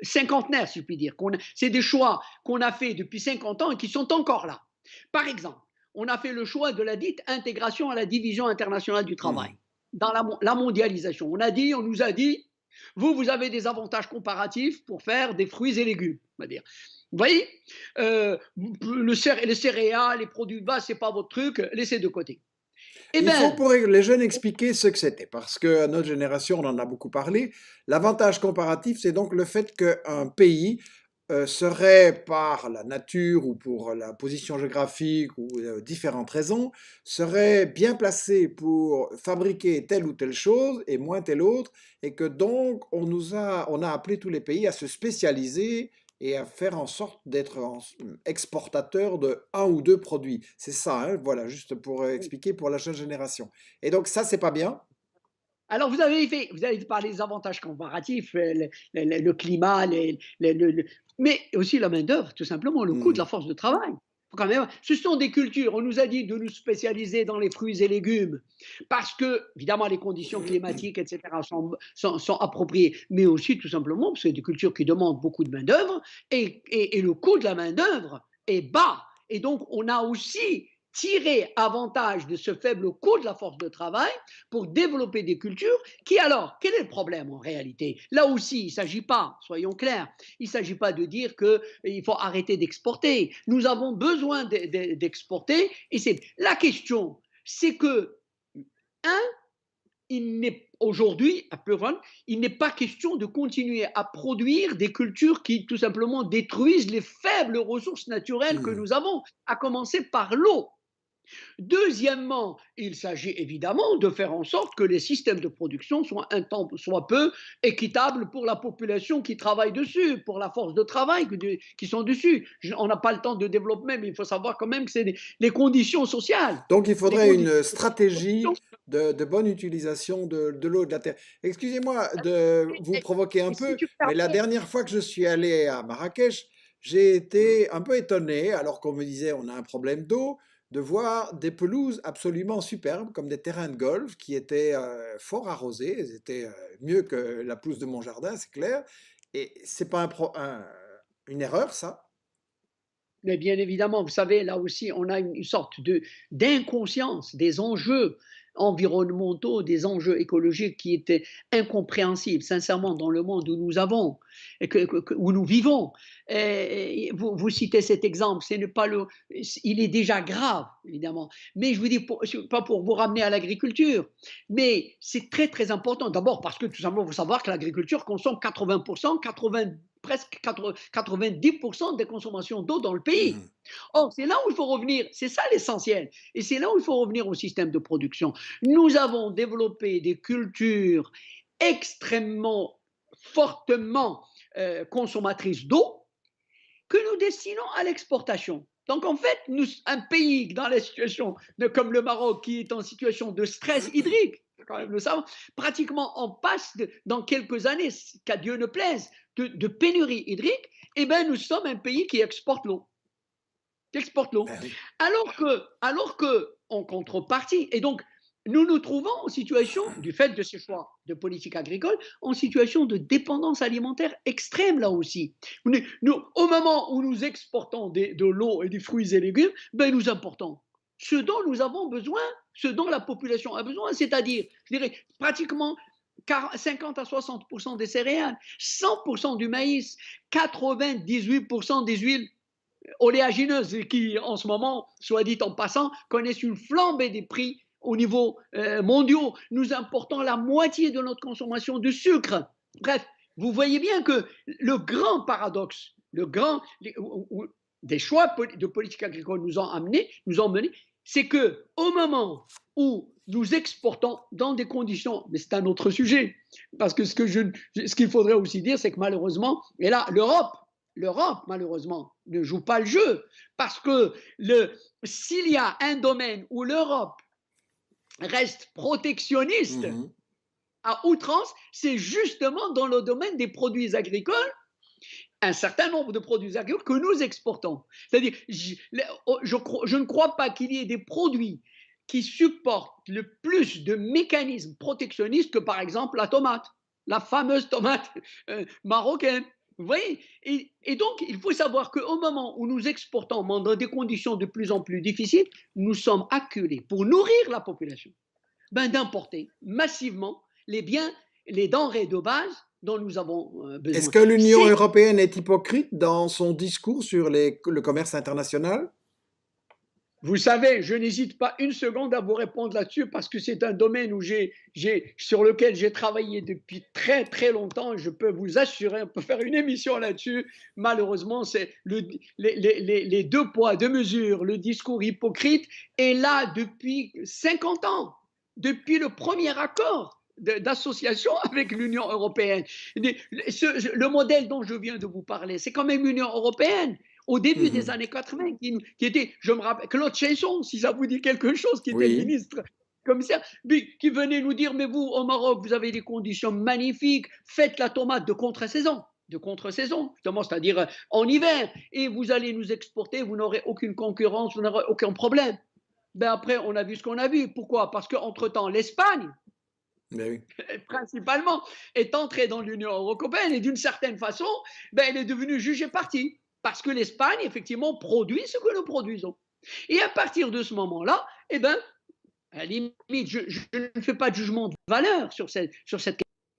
cinquantenaires, si je puis dire. C'est des choix qu'on a fait depuis 50 ans et qui sont encore là. Par exemple, on a fait le choix de la dite intégration à la division internationale du travail, Mhm. dans la mondialisation. On nous a dit, vous avez des avantages comparatifs pour faire des fruits et légumes. On va dire. Vous voyez, les céréales, les produits de base, ce n'est pas votre truc, laissez de côté. Eh Il faut bien, pour les jeunes expliquer ce que c'était, parce qu'à notre génération, on en a beaucoup parlé. L'avantage comparatif, c'est donc le fait qu'un pays serait, par la nature ou pour la position géographique ou différentes raisons, serait bien placé pour fabriquer telle ou telle chose et moins telle autre, et que donc on a appelé tous les pays à se spécialiser et à faire en sorte d'être exportateur de un ou deux produits. C'est ça, hein, voilà, juste pour expliquer pour la jeune génération. Et donc ça, c'est pas bien. alors vous avez parlé des avantages comparatifs, le climat, mais aussi la main-d'œuvre, tout simplement, le coût de Hmm. la force de travail. Faut quand même, ce sont des cultures. On nous a dit de nous spécialiser dans les fruits et légumes parce que, évidemment, les conditions climatiques, etc., sont appropriées, mais aussi tout simplement parce que c'est des cultures qui demandent beaucoup de main-d'œuvre et le coût de la main-d'œuvre est bas. Et donc, on a aussi tiré avantage de ce faible coût de la force de travail pour développer des cultures qui, alors, quel est le problème en réalité? Là aussi, il ne s'agit pas, soyons clairs, il ne s'agit pas de dire qu'il faut arrêter d'exporter. Nous avons besoin d'exporter et c'est la question, c'est que, un, il n'est aujourd'hui, à Pleuron, il n'est pas question de continuer à produire des cultures qui tout simplement détruisent les faibles ressources naturelles que Hmm. nous avons, à commencer par l'eau. Deuxièmement, il s'agit évidemment de faire en sorte que les systèmes de production soient peu équitables pour la population qui travaille dessus, pour la force de travail qui sont dessus. On n'a pas le temps de développer, mais il faut savoir quand même que c'est les conditions sociales. Donc il Les faudrait conditions une sociales. stratégie de bonne utilisation de l'eau de la terre. Excusez-moi de vous Et, provoquer un et si peu, tu mais la permets, dernière fois que je suis allé à Marrakech, j'ai été un peu étonné, alors qu'on me disait on a un problème d'eau, de voir des pelouses absolument superbes, comme des terrains de golf qui étaient fort arrosés. Elles étaient mieux que la pelouse de mon jardin, c'est clair. Et c'est pas une erreur, ça? mais bien évidemment, vous savez, là aussi, on a une sorte d'inconscience des enjeux environnementaux, des enjeux écologiques qui étaient incompréhensibles, sincèrement, dans le monde où nous avons, où nous vivons. Vous citez cet exemple, ce n'est pas il est déjà grave, évidemment. Mais je vous dis, pas pour vous ramener à l'agriculture, mais c'est très, très important. D'abord parce que tout simplement, il faut savoir que l'agriculture consomme 80%, 80, presque 90% des consommations d'eau dans le pays. Mhm. Or, c'est là où il faut revenir, c'est ça l'essentiel, et c'est là où il faut revenir au système de production. Nous avons développé des cultures extrêmement fortement consommatrices d'eau que nous destinons à l'exportation. Donc, en fait, un pays dans la situation comme le Maroc, qui est en situation de stress hydrique, quand même le savons, pratiquement on passe dans quelques années, qu'à Dieu ne plaise, de pénurie hydrique, eh bien, nous sommes un pays qui exporte l'eau. Ben oui. Alors que, en contrepartie, et donc, nous nous trouvons en situation, du fait de ces choix de politique agricole, en situation de dépendance alimentaire extrême là aussi. Au moment où nous exportons de l'eau et des fruits et légumes, ben nous importons ce dont nous avons besoin, ce dont la population a besoin, c'est-à-dire, je dirais, pratiquement 50 à 60% des céréales, 100% du maïs, 98% des huiles oléagineuses qui, en ce moment, soit dit en passant, connaissent une flambée des prix au niveau mondial. Nous importons la moitié de notre consommation de sucre. Bref, vous voyez bien que le grand paradoxe, des choix de politique agricole nous ont menés, c'est que au moment où nous exportons dans des conditions, mais c'est un autre sujet, parce que ce qu'il faudrait aussi dire, c'est que malheureusement, et là, l'Europe, malheureusement, ne joue pas le jeu. Parce que s'il y a un domaine où l'Europe reste protectionniste Mhm. à outrance, c'est justement dans le domaine des produits agricoles, un certain nombre de produits agricoles que nous exportons. C'est-à-dire, je ne crois pas qu'il y ait des produits qui supportent le plus de mécanismes protectionnistes que, par exemple, la tomate, la fameuse tomate marocaine. Vous voyez, et donc, il faut savoir qu'au moment où nous exportons dans des conditions de plus en plus difficiles, nous sommes acculés pour nourrir la population d'importer massivement les biens, les denrées de base dont nous avons Est-ce besoin. que l'Union C'est européenne est hypocrite dans son discours sur le commerce international? Vous savez, je n'hésite pas une seconde à vous répondre là-dessus parce que c'est un domaine sur lequel j'ai travaillé depuis très très longtemps. Je peux vous assurer, on peut faire une émission là-dessus. Malheureusement, c'est les deux poids, deux mesures, le discours hypocrite est là depuis 50 ans, depuis le premier accord d'association avec l'Union européenne. Le modèle dont je viens de vous parler, c'est quand même l'Union européenne au début des Mhm. années 80, qui était, je me rappelle, Claude Cheysson, si ça vous dit quelque chose, qui était Oui. ministre commissaire, qui venait nous dire, mais vous, au Maroc, vous avez des conditions magnifiques, faites la tomate de contre-saison, justement, c'est-à-dire en hiver, et vous allez nous exporter, vous n'aurez aucune concurrence, vous n'aurez aucun problème. Ben après, on a vu ce qu'on a vu. Pourquoi? Parce qu'entre-temps, l'Espagne, Ben oui. principalement, est entrée dans l'Union européenne et d'une certaine façon, ben, elle est devenue juge et partie. Parce que l'Espagne, effectivement, produit ce que nous produisons. Et à partir de ce moment-là, eh ben, à la limite, je ne fais pas de jugement de valeur sur cette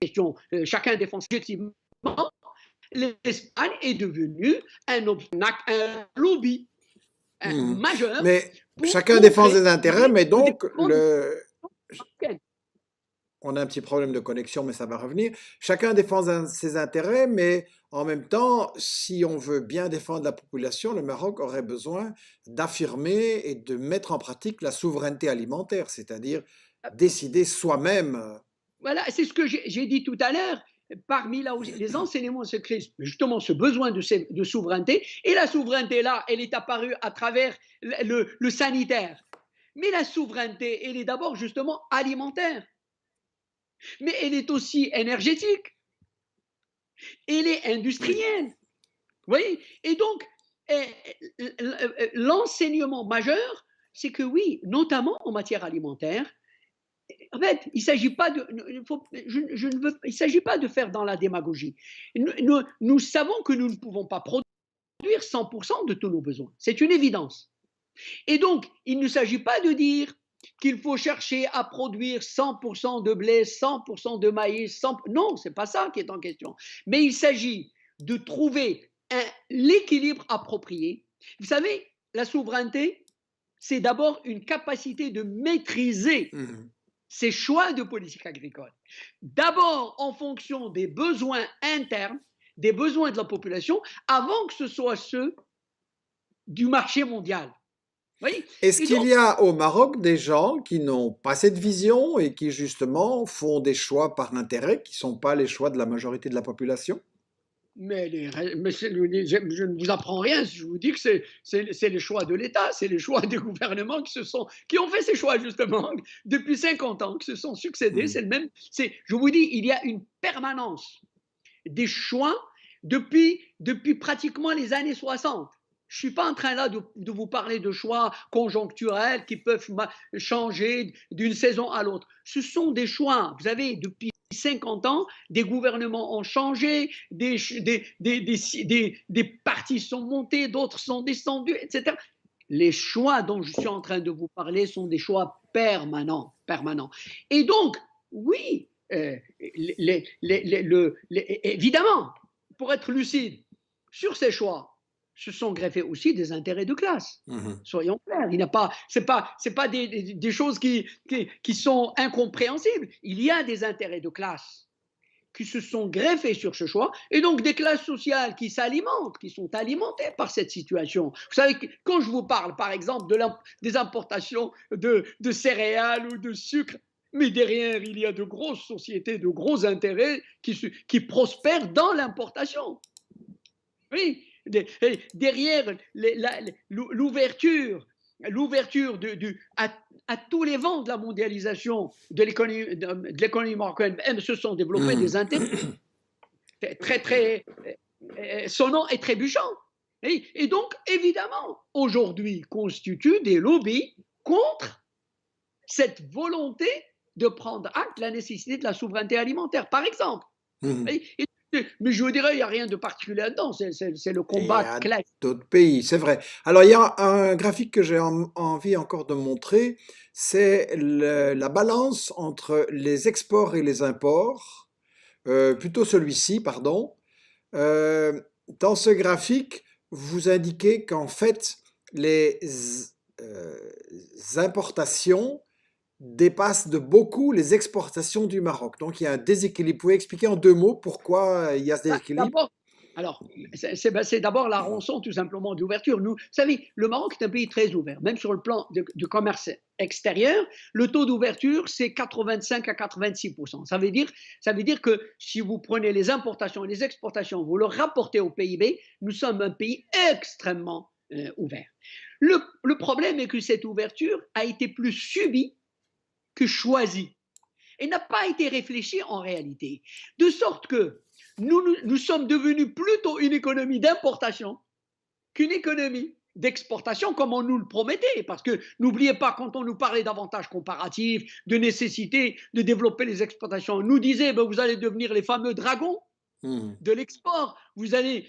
question. Chacun défend objectivement. L'Espagne est devenue un lobby Mhm. majeur Mais pour chacun défend contrer, ses je intérêts, dirais, mais le donc développement de on a un petit problème de connexion, mais ça va revenir. Chacun défend ses intérêts, mais en même temps, si on veut bien défendre la population, le Maroc aurait besoin d'affirmer et de mettre en pratique la souveraineté alimentaire, c'est-à-dire décider soi-même. Voilà, c'est ce que j'ai dit tout à l'heure. Parmi là aussi, les enseignements de ce Christ, justement ce besoin de souveraineté, et la souveraineté là, elle est apparue à travers le sanitaire. Mais la souveraineté, elle est d'abord justement alimentaire, mais elle est aussi énergétique, elle est Oui. industrielle. Vous voyez? Et donc, l'enseignement majeur, c'est que oui, notamment en matière alimentaire, en fait, il s'agit pas de, je ne veux, il s'agit pas de faire dans la démagogie. Nous savons que nous ne pouvons pas produire 100% de tous nos besoins. C'est une évidence. Et donc, il ne s'agit pas de dire qu'il faut chercher à produire 100% de blé, 100% de maïs. Non, c'est pas ça qui est en question. Mais il s'agit de trouver l'équilibre approprié. Vous savez, la souveraineté, c'est d'abord une capacité de maîtriser Mhm. ses choix de politique agricole. D'abord en fonction des besoins internes, des besoins de la population avant que ce soit ceux du marché mondial. Oui. Est-ce Et qu'il donc, y a au Maroc des gens qui n'ont pas cette vision et qui justement font des choix par intérêt qui ne sont pas les choix de la majorité de la population? je ne vous apprends rien si je vous dis que c'est les choix de l'État, c'est les choix des gouvernements qui ont fait ces choix justement depuis 50 ans, qui se sont succédés. Mhm. Je vous dis, il y a une permanence des choix depuis pratiquement les années 60. Je ne suis pas en train là de vous parler de choix conjoncturels qui peuvent changer d'une saison à l'autre. Ce sont des choix. Vous avez depuis 50 ans, des gouvernements ont changé, des partis sont montés, d'autres sont descendus, etc. Les choix dont je suis en train de vous parler sont des choix permanents, permanents. Et donc, oui, évidemment, pour être lucide, sur ces choix, se sont greffés aussi des intérêts de classe. Mhm. Soyons clairs, c'est pas des choses qui sont incompréhensibles. Il y a des intérêts de classe qui se sont greffés sur ce choix, et donc des classes sociales qui s'alimentent, qui sont alimentées par cette situation. Vous savez, quand je vous parle, par exemple, des importations de céréales ou de sucre, mais derrière, il y a de grosses sociétés, de gros intérêts qui prospèrent dans l'importation. Oui, derrière l'ouverture à tous les vents de la mondialisation de l'économie marocaine, se sont développés des Mhm. intérêts très, très sonnants et trébuchants. Et donc, évidemment, aujourd'hui, constituent des lobbies contre cette volonté de prendre acte de la nécessité de la souveraineté alimentaire, par exemple. Mhm. Et mais je vous dirais, il n'y a rien de particulier là-dedans. C'est le Et combat à classique. d'autres pays, c'est vrai. Alors, il y a un graphique que j'ai envie encore de montrer, c'est la balance entre les exports et les imports, plutôt celui-ci, pardon. Euh, Dans ce graphique, vous indiquez qu'en fait, les euh, importations dépassent de beaucoup les exportations du Maroc. Donc, il y a un déséquilibre. Vous pouvez expliquer en 2 mots pourquoi il y a ce déséquilibre? D'abord, alors, c'est d'abord la rançon tout simplement d'ouverture. Vous savez, le Maroc est un pays très ouvert, même sur le plan du commerce extérieur. Le taux d'ouverture, c'est 85 à 86%. Ça veut dire que si vous prenez les importations et les exportations, vous le rapportez au PIB, nous sommes un pays extrêmement ouvert. Le problème est que cette ouverture a été plus subie que choisie et n'a pas été réfléchie en réalité. De sorte que nous sommes devenus plutôt une économie d'importation qu'une économie d'exportation comme on nous le promettait. Parce que n'oubliez pas, quand on nous parlait d'avantages comparatifs, de nécessité de développer les exportations, on nous disait ben, vous allez devenir les fameux dragons Hmm. de l'export, vous allez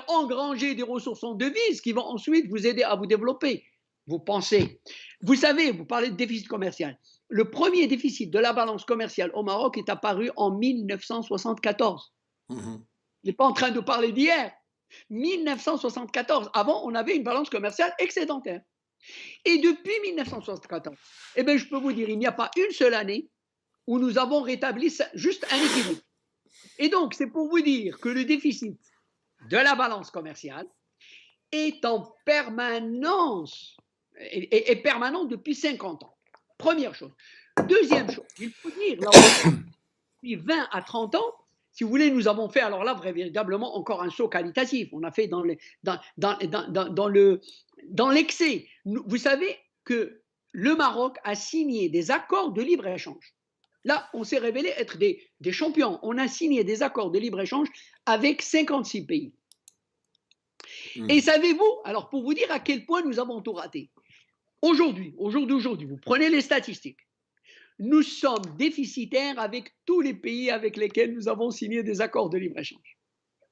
engranger des ressources en devises qui vont ensuite vous aider à vous développer. Vous pensez, vous savez, vous parlez de déficit commercial. Le premier déficit de la balance commerciale au Maroc est apparu en 1974. Mhm. Je n'ai pas en train de parler d'hier. 1974. Avant, on avait une balance commerciale excédentaire. Et depuis 1974, eh bien, je peux vous dire, il n'y a pas une seule année où nous avons rétabli juste un équilibre. Et donc, c'est pour vous dire que le déficit de la balance commerciale est en permanence, est permanent depuis 50 ans. Première chose. Deuxième chose, il faut dire, là aussi, depuis 20 à 30 ans, si vous voulez, nous avons fait, alors là, véritablement, encore un saut qualitatif. On a fait dans l'excès. Vous savez que le Maroc a signé des accords de libre-échange. Là, on s'est révélé être des champions. On a signé des accords de libre-échange avec 56 pays. Et Hmm. savez-vous, alors pour vous dire à quel point nous avons tout raté, aujourd'hui, vous prenez les statistiques, nous sommes déficitaires avec tous les pays avec lesquels nous avons signé des accords de libre-échange.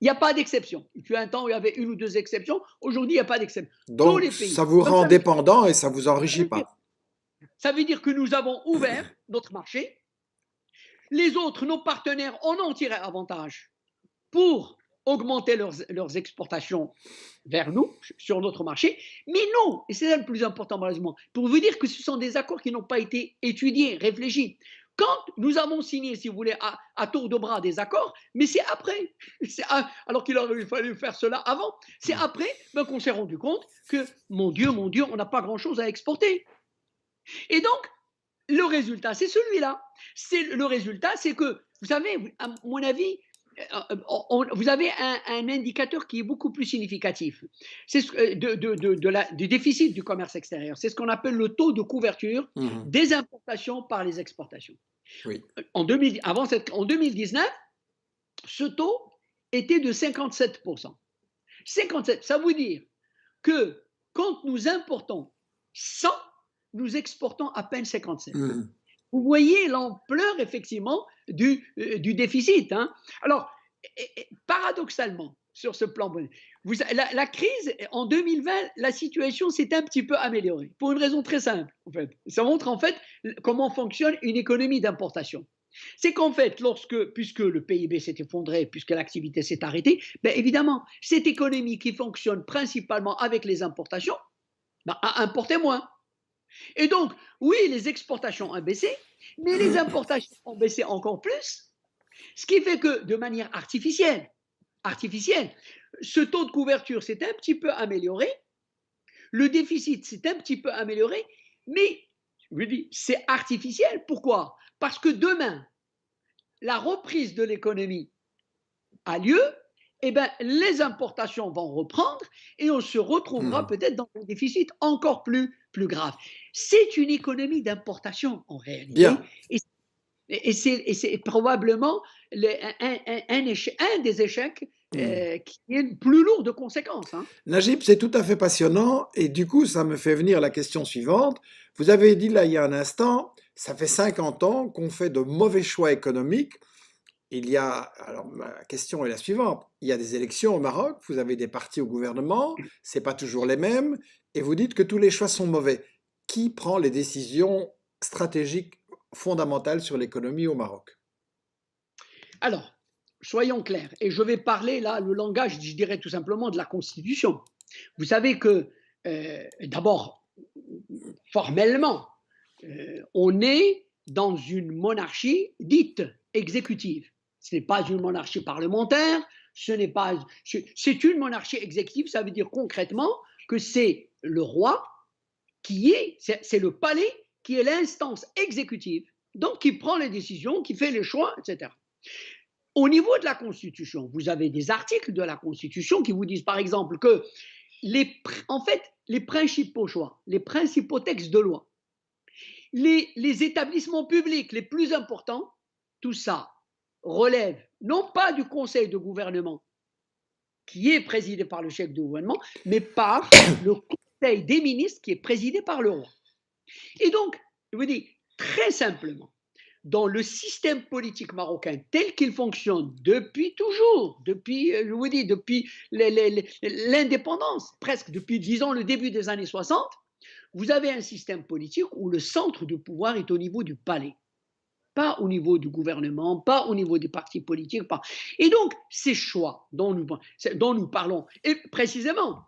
Il n'y a pas d'exception. Il y a un temps où il y avait une ou deux exceptions. Aujourd'hui, il n'y a pas d'exception. Tous Donc, les pays. ça vous Donc, rend dépendant et ça vous enrichit dire, pas. ça veut dire que nous avons ouvert notre marché. Les autres, nos partenaires, en ont tiré avantage pour augmenter leurs exportations vers nous, sur notre marché. Mais non, et c'est ça le plus important malheureusement, pour vous dire que ce sont des accords qui n'ont pas été étudiés, réfléchis. quand nous avons signé, si vous voulez, à tour de bras des accords, mais c'est après, alors qu'il aurait fallu faire cela avant, c'est après ben, qu'on s'est rendu compte que, mon Dieu, on n'a pas grand-chose à exporter. Et donc, le résultat, c'est celui-là. Le résultat, c'est que, vous savez, à mon avis, vous avez un indicateur qui est beaucoup plus significatif. C'est du déficit du commerce extérieur. C'est ce qu'on appelle le taux de couverture des importations par les exportations. Oui. En 2019, ce taux était de 57%. 57, ça veut dire que quand nous importons 100, nous exportons à peine 57. Vous voyez l'ampleur, effectivement, du déficit. Hein. Alors, paradoxalement, sur ce plan, la crise, en 2020, la situation s'est un petit peu améliorée, pour une raison très simple, en fait. Ça montre, en fait, comment fonctionne une économie d'importation. C'est qu'en fait, puisque le PIB s'est effondré, puisque l'activité s'est arrêtée, ben évidemment, cette économie qui fonctionne principalement avec les importations, ben, a importé moins. Et donc, oui, les exportations ont baissé, mais les importations ont baissé encore plus, ce qui fait que de manière artificielle, ce taux de couverture s'est un petit peu amélioré, le déficit s'est un petit peu amélioré, mais je vous dis, c'est artificiel. Pourquoi? Parce que demain, la reprise de l'économie a lieu, eh ben, les importations vont reprendre et on se retrouvera peut-être dans un déficit encore plus grave. C'est une économie d'importation en réalité. Bien. Et c'est probablement un des échecs qui est plus lourd de conséquences. Hein. Najib, c'est tout à fait passionnant et du coup, ça me fait venir la question suivante. Vous avez dit là il y a un instant, ça fait 50 ans qu'on fait de mauvais choix économiques. Alors ma question est la suivante. Il y a des élections au Maroc, vous avez des partis au gouvernement, c'est pas toujours les mêmes, et vous dites que tous les choix sont mauvais. Qui prend les décisions stratégiques fondamentales sur l'économie au Maroc? Alors, soyons clairs, et je vais parler là le langage, je dirais tout simplement, de la Constitution. Vous savez que, d'abord, formellement, on est dans une monarchie dite exécutive. Ce n'est pas une monarchie parlementaire, c'est une monarchie exécutive, ça veut dire concrètement que c'est le roi c'est le palais qui est l'instance exécutive, donc qui prend les décisions, qui fait les choix, etc. Au niveau de la Constitution, vous avez des articles de la Constitution qui vous disent par exemple que en fait, les principaux choix, les principaux textes de loi, les établissements publics les plus importants, tout ça relève non pas du conseil de gouvernement qui est présidé par le chef de gouvernement, mais par le conseil des ministres qui est présidé par le roi. Et donc, je vous dis très simplement, dans le système politique marocain tel qu'il fonctionne depuis toujours, depuis l'indépendance, presque depuis, disons, le début des années 60, vous avez un système politique où le centre du pouvoir est au niveau du palais, pas au niveau du gouvernement, pas au niveau des partis politiques. Pas. Et donc, ces choix dont nous parlons, et précisément,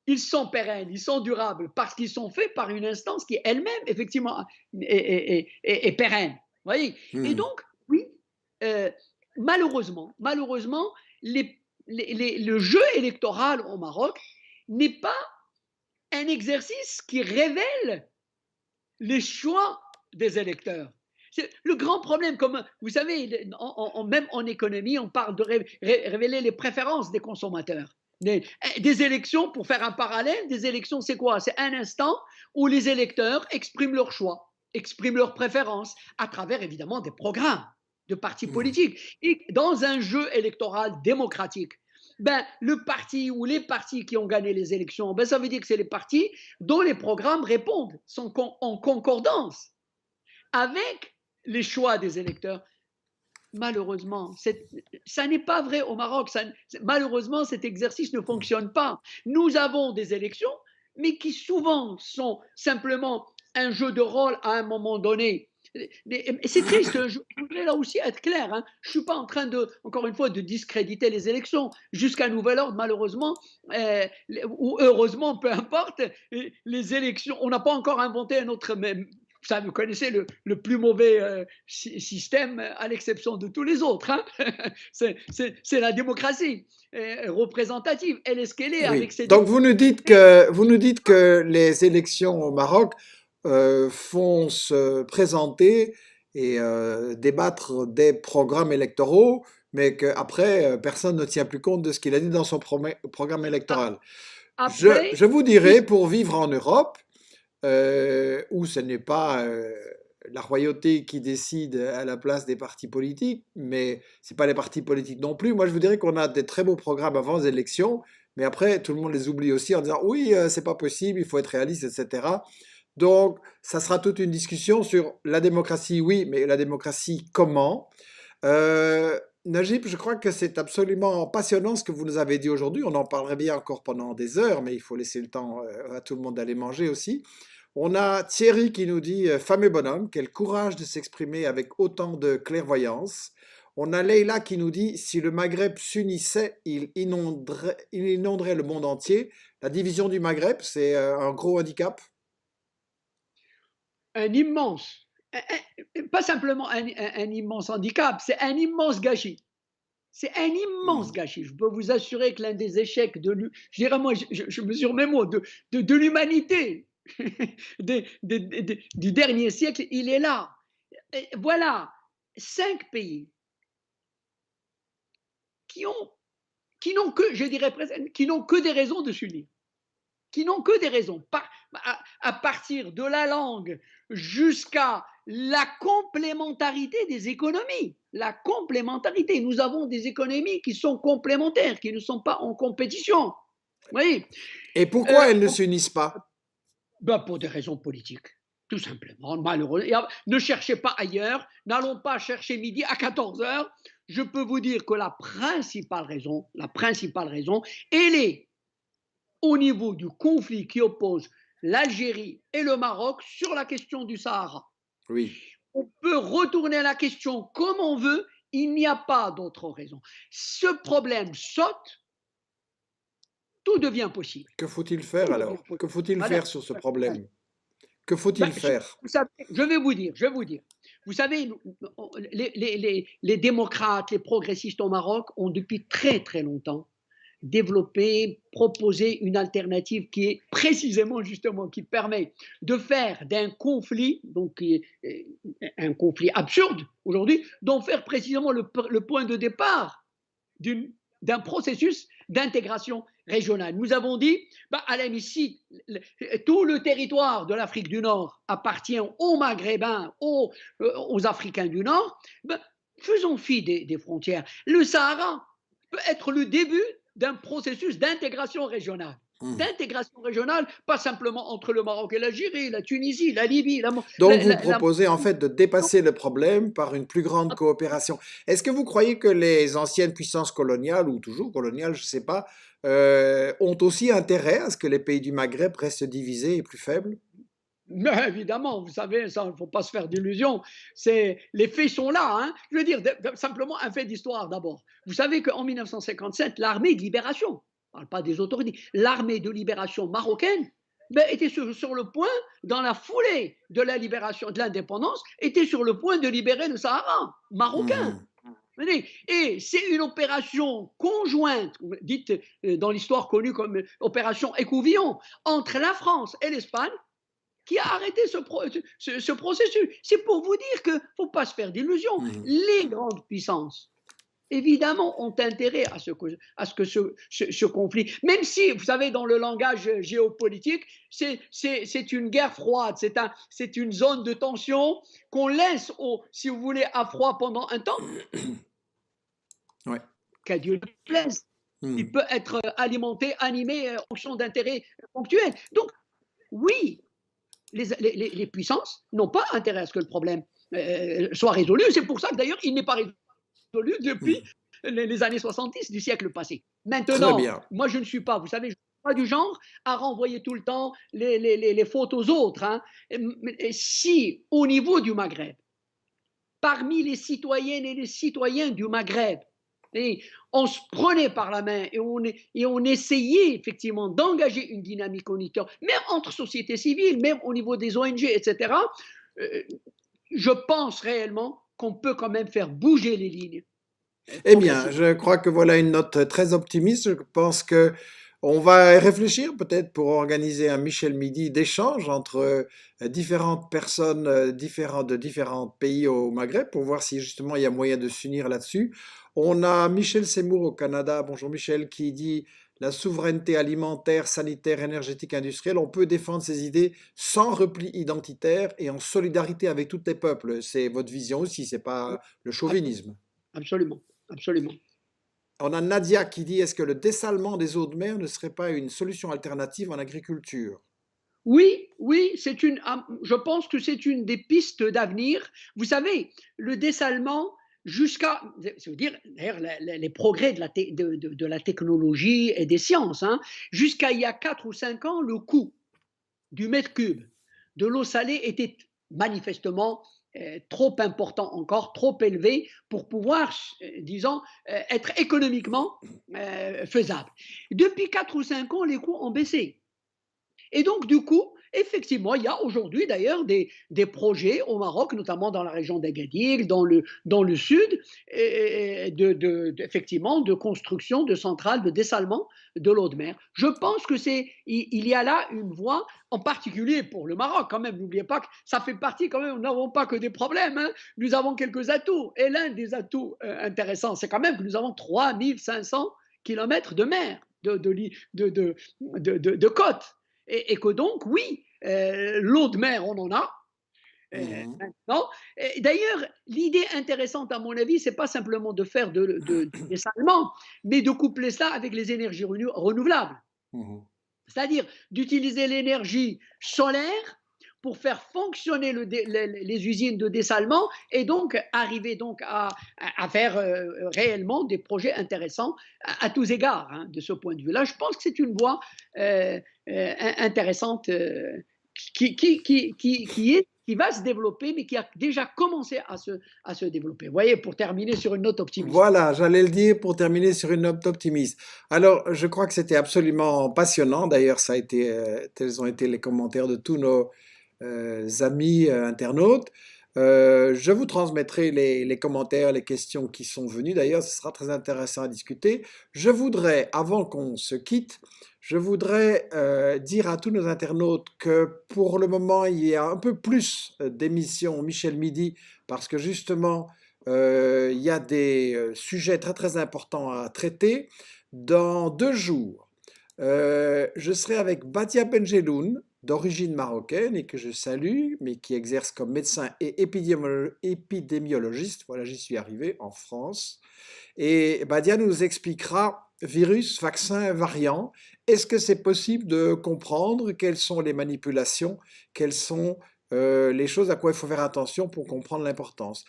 ils sont pérennes, ils sont durables, parce qu'ils sont faits par une instance qui elle-même, effectivement, est pérenne. Voyez. Et donc, oui, malheureusement, le jeu électoral au Maroc n'est pas un exercice qui révèle les choix des électeurs. C'est le grand problème, comme vous savez, même en économie, on parle de révéler les préférences des consommateurs. Des élections, pour faire un parallèle, des élections, c'est quoi? C'est un instant où les électeurs expriment leur choix, expriment leurs préférences, à travers évidemment des programmes de partis politiques. Et dans un jeu électoral démocratique, ben, le parti ou les partis qui ont gagné les élections, ben, ça veut dire que c'est les partis dont les programmes répondent, sont en concordance avec les choix des électeurs. Malheureusement, ça n'est pas vrai au Maroc. Malheureusement, cet exercice ne fonctionne pas. Nous avons des élections, mais qui souvent sont simplement un jeu de rôle à un moment donné. C'est triste, je voudrais là aussi être clair. Hein. Je ne suis pas en train encore une fois, de discréditer les élections. Jusqu'à nouvel ordre, malheureusement, ou heureusement, peu importe, les élections, on n'a pas encore inventé un autre vous connaissez le plus mauvais système à l'exception de tous les autres. Hein. C'est la démocratie représentative. Elle est ce qu'elle est Oui. avec ses Donc vous nous dites que les élections au Maroc font se présenter et débattre des programmes électoraux, mais qu'après, personne ne tient plus compte de ce qu'il a dit dans son programme électoral. Je, Après, je vous ils- dirais, pour vivre en Europe, où ce n'est pas la royauté qui décide à la place des partis politiques, mais c'est pas les partis politiques non plus. Moi, je vous dirais qu'on a des très beaux programmes avant les élections, mais après, tout le monde les oublie aussi en disant oui, c'est pas possible, il faut être réaliste, etc. Donc, ça sera toute une discussion sur la démocratie, oui, mais la démocratie comment? Najib, je crois que c'est absolument passionnant ce que vous nous avez dit aujourd'hui. On en parlerait bien encore pendant des heures, mais il faut laisser le temps à tout le monde d'aller manger aussi. On a Thierry qui nous dit fameux bonhomme, quel courage de s'exprimer avec autant de clairvoyance. On a Leïla qui nous dit si le Maghreb s'unissait, il inonderait le monde entier. La division du Maghreb, c'est un gros handicap. un immense, pas simplement un immense handicap, c'est un immense gâchis. C'est un immense Hmm. gâchis. Je peux vous assurer que l'un des échecs je dirais moi, je mesure mes mots, de l'humanité du dernier siècle, il est là. Et voilà, 5 pays qui ont, qui n'ont que, je dirais presque, qui n'ont que des raisons de s'unir, qui n'ont que des raisons, à partir de la langue jusqu'à la complémentarité des économies. La complémentarité. Nous avons des économies qui sont complémentaires, qui ne sont pas en compétition. Vous voyez, Et pourquoi elles ne s'unissent pas? ben pour des raisons politiques, tout simplement. Malheureusement, ne cherchez pas ailleurs, n'allons pas chercher midi à 14 heures. Je peux vous dire que la principale raison, elle est au niveau du conflit qui oppose l'Algérie et le Maroc sur la question du Sahara. Oui. On peut retourner la question comme on veut, il n'y a pas d'autre raison. Ce problème saute, tout devient possible. Que faut-il faire Tout devient alors? Que possible. faut-il Voilà. faire sur ce problème? Que faut-il Ben, faire? vous savez, je vais vous dire. Vous savez, les démocrates, les progressistes au Maroc ont depuis très très longtemps développer, proposer une alternative qui est précisément justement qui permet de faire d'un conflit, donc un conflit absurde aujourd'hui, d'en faire précisément le point de départ d'un processus d'intégration régionale. Nous avons dit, bah, Alain, ici, tout le territoire de l'Afrique du Nord appartient aux Maghrébins, aux Africains du Nord, bah, faisons fi des frontières. Le Sahara peut être le début d'un processus d'intégration régionale. D'intégration régionale, pas simplement entre le Maroc et l'Algérie, la Tunisie, la Libye, Donc vous proposez en fait de dépasser le problème par une plus grande la coopération. Est-ce que vous croyez que les anciennes puissances coloniales, ou toujours coloniales, je ne sais pas, ont aussi intérêt à ce que les pays du Maghreb restent divisés et plus faibles? Mais évidemment, vous savez, ça, il ne faut pas se faire d'illusions. Les faits sont là. Hein. Je veux dire, simplement un fait d'histoire d'abord. Vous savez qu'en 1957, l'armée de libération, je ne parle pas des autorités, l'armée de libération marocaine ben, était sur le point, dans la foulée de la libération, de l'indépendance, était sur le point de libérer le Sahara marocain. Mhm. Et c'est une opération conjointe, dite dans l'histoire connue comme opération Écouvillon, entre la France et l'Espagne, qui a arrêté ce processus. C'est pour vous dire qu'il ne faut pas se faire d'illusions. Mhm. Les grandes puissances, évidemment, ont intérêt à ce que ce conflit, même si, vous savez, dans le langage géopolitique, c'est une guerre froide, c'est une zone de tension qu'on laisse, si vous voulez, à froid pendant un temps, Ouais. qu'à Dieu lui plaise. Il Mhm. peut être alimenté, animé en fonction d'intérêts ponctuels. Donc, oui, les puissances n'ont pas intérêt à ce que le problème soit résolu. C'est pour ça que d'ailleurs, il n'est pas résolu depuis Mhm. les années 70 du siècle passé. Très Maintenant, bien. moi, je ne suis pas, vous savez, je ne suis pas du genre à renvoyer tout le temps les fautes aux autres. Hein. Et si, au niveau du Maghreb, parmi les citoyennes et les citoyens du Maghreb, et on se prenait par la main et on essayait effectivement d'engager une dynamique auditeur, même entre sociétés civiles, même au niveau des ONG, etc., euh, je pense réellement qu'on peut quand même faire bouger les lignes Eh bien, progressivement. je crois que voilà une note très optimiste. Je pense que on va réfléchir peut-être pour organiser un Michel Midi d'échange entre différentes personnes de différents pays au Maghreb pour voir si justement il y a moyen de s'unir là-dessus. On a Michel Seymour au Canada. Bonjour Michel, qui dit la souveraineté alimentaire, sanitaire, énergétique, industrielle. On peut défendre ces idées sans repli identitaire et en solidarité avec tous les peuples. C'est votre vision aussi, c'est pas le chauvinisme. Absolument, absolument. On a Nadia qui dit est-ce que le dessalement des eaux de mer ne serait pas une solution alternative en agriculture? Oui, oui, je pense que c'est une des pistes d'avenir. Vous savez, le dessalement jusqu'à, ça veut dire d'ailleurs les progrès de la technologie et des sciences, hein, jusqu'à il y a 4 ou 5 ans, le coût du mètre cube de l'eau salée était manifestement trop important encore, trop élevé pour pouvoir, disons, être économiquement faisable. Depuis 4 ou 5 ans, les coûts ont baissé. Et donc, du coup, effectivement, il y a aujourd'hui d'ailleurs des projets au Maroc, notamment dans la région d'Agadir, dans le sud, effectivement, de construction de centrales de dessalement de l'eau de mer. Je pense que il y a là une voie, en particulier pour le Maroc, quand même. N'oubliez pas que ça fait partie, quand même, nous n'avons pas que des problèmes, hein, nous avons quelques atouts. Et l'un des atouts intéressants, c'est quand même que nous avons 3500 kilomètres de mer, de côte. Et que donc, oui, l'eau de mer, on en a. Mhm. Maintenant. D'ailleurs, l'idée intéressante, à mon avis, c'est pas simplement de faire du dessalement, mais de coupler ça avec les énergies renouvelables. Mhm. C'est-à-dire d'utiliser l'énergie solaire pour faire fonctionner les usines de dessalement et donc arriver donc à faire réellement des projets intéressants à tous égards, hein, de ce point de vue-là. Je pense que c'est une voie intéressante qui va se développer, mais qui a déjà commencé à se développer. Vous voyez, pour terminer sur une note optimiste. Voilà, j'allais le dire pour terminer sur une note optimiste. Alors, je crois que c'était absolument passionnant. D'ailleurs, ça a été, tels ont été les commentaires de tous nos amis internautes. Je vous transmettrai les commentaires, les questions qui sont venues. D'ailleurs, ce sera très intéressant à discuter. Je voudrais, avant qu'on se quitte, je voudrais dire à tous nos internautes que pour le moment, il y a un peu plus d'émissions Michel Midi parce que justement, il y a des sujets très très importants à traiter. Dans 2 jours, je serai avec Badia Benjeloun, d'origine marocaine et que je salue, mais qui exerce comme médecin et épidémiologiste. Voilà, j'y suis arrivé en France. Et Badia nous expliquera virus, vaccin, variant. Est-ce que c'est possible de comprendre quelles sont les manipulations, quelles sont les choses à quoi il faut faire attention pour comprendre l'importance.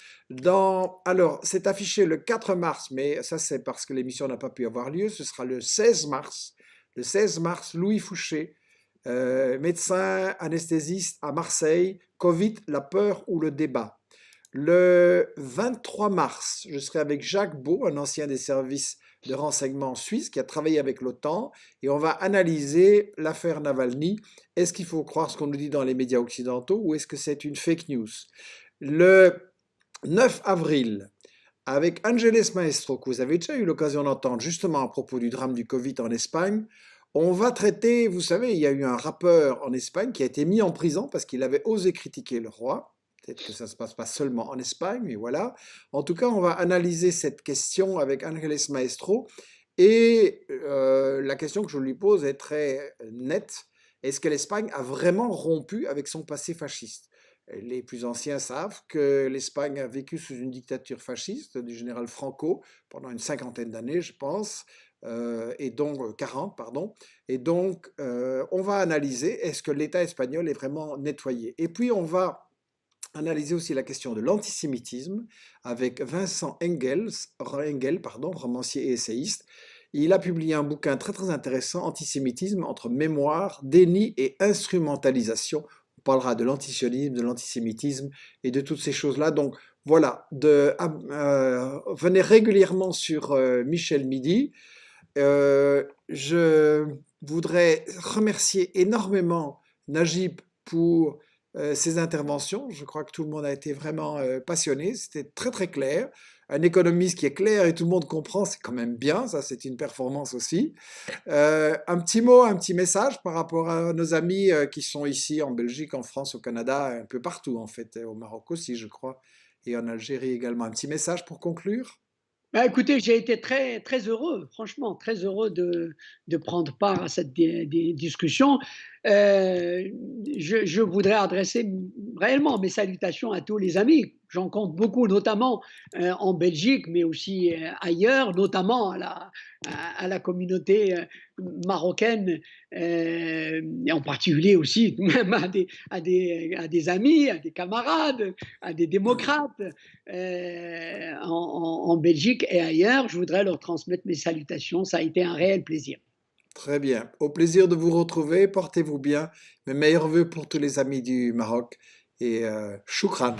Alors, c'est affiché le 4 mars, mais ça c'est parce que l'émission n'a pas pu avoir lieu. Ce sera le 16 mars. Le 16 mars, Louis Fouché, médecin anesthésiste à Marseille, Covid, la peur ou le débat. Le 23 mars, je serai avec Jacques Beau, un ancien des services de renseignement suisse qui a travaillé avec l'OTAN, et on va analyser l'affaire Navalny. Est-ce qu'il faut croire ce qu'on nous dit dans les médias occidentaux ou est-ce que c'est une fake news? Le 9 avril, avec Ángeles Maestro, que vous avez déjà eu l'occasion d'entendre justement à propos du drame du Covid en Espagne, on va traiter, vous savez, il y a eu un rappeur en Espagne qui a été mis en prison parce qu'il avait osé critiquer le roi. Peut-être que ça ne se passe pas seulement en Espagne, mais voilà. En tout cas, on va analyser cette question avec Ángeles Maestro. Et la question que je lui pose est très nette. Est-ce que l'Espagne a vraiment rompu avec son passé fasciste? Les plus anciens savent que l'Espagne a vécu sous une dictature fasciste du général Franco pendant une cinquantaine d'années, je pense, et donc 40, pardon. Et donc, on va analyser est-ce que l'État espagnol est vraiment nettoyé. Et puis, on va analyser aussi la question de l'antisémitisme avec Vincent Engel, pardon, romancier et essayiste. Il a publié un bouquin très très intéressant, Antisémitisme entre mémoire, déni et instrumentalisation. On parlera de l'antisionisme, de l'antisémitisme et de toutes ces choses-là. Donc voilà, venez régulièrement sur Michel Midi. Je voudrais remercier énormément Najib pour ces interventions. Je crois que tout le monde a été vraiment passionné. C'était très très clair. Un économiste qui est clair et tout le monde comprend, c'est quand même bien. Ça, c'est une performance aussi. Un petit mot, un petit message par rapport à nos amis qui sont ici en Belgique, en France, au Canada, un peu partout en fait, au Maroc aussi, je crois, et en Algérie également. Un petit message pour conclure? Bah, écoutez, j'ai été très, très heureux, franchement, très heureux de prendre part à cette discussion. Je voudrais adresser réellement mes salutations à tous les amis. J'en compte beaucoup, notamment en Belgique, mais aussi ailleurs, notamment à la communauté marocaine, et en particulier aussi même à des amis, à des camarades, à des démocrates en Belgique et ailleurs. Je voudrais leur transmettre mes salutations. Ça a été un réel plaisir. Très bien. Au plaisir de vous retrouver. Portez-vous bien. Mes meilleurs voeux pour tous les amis du Maroc et shukran.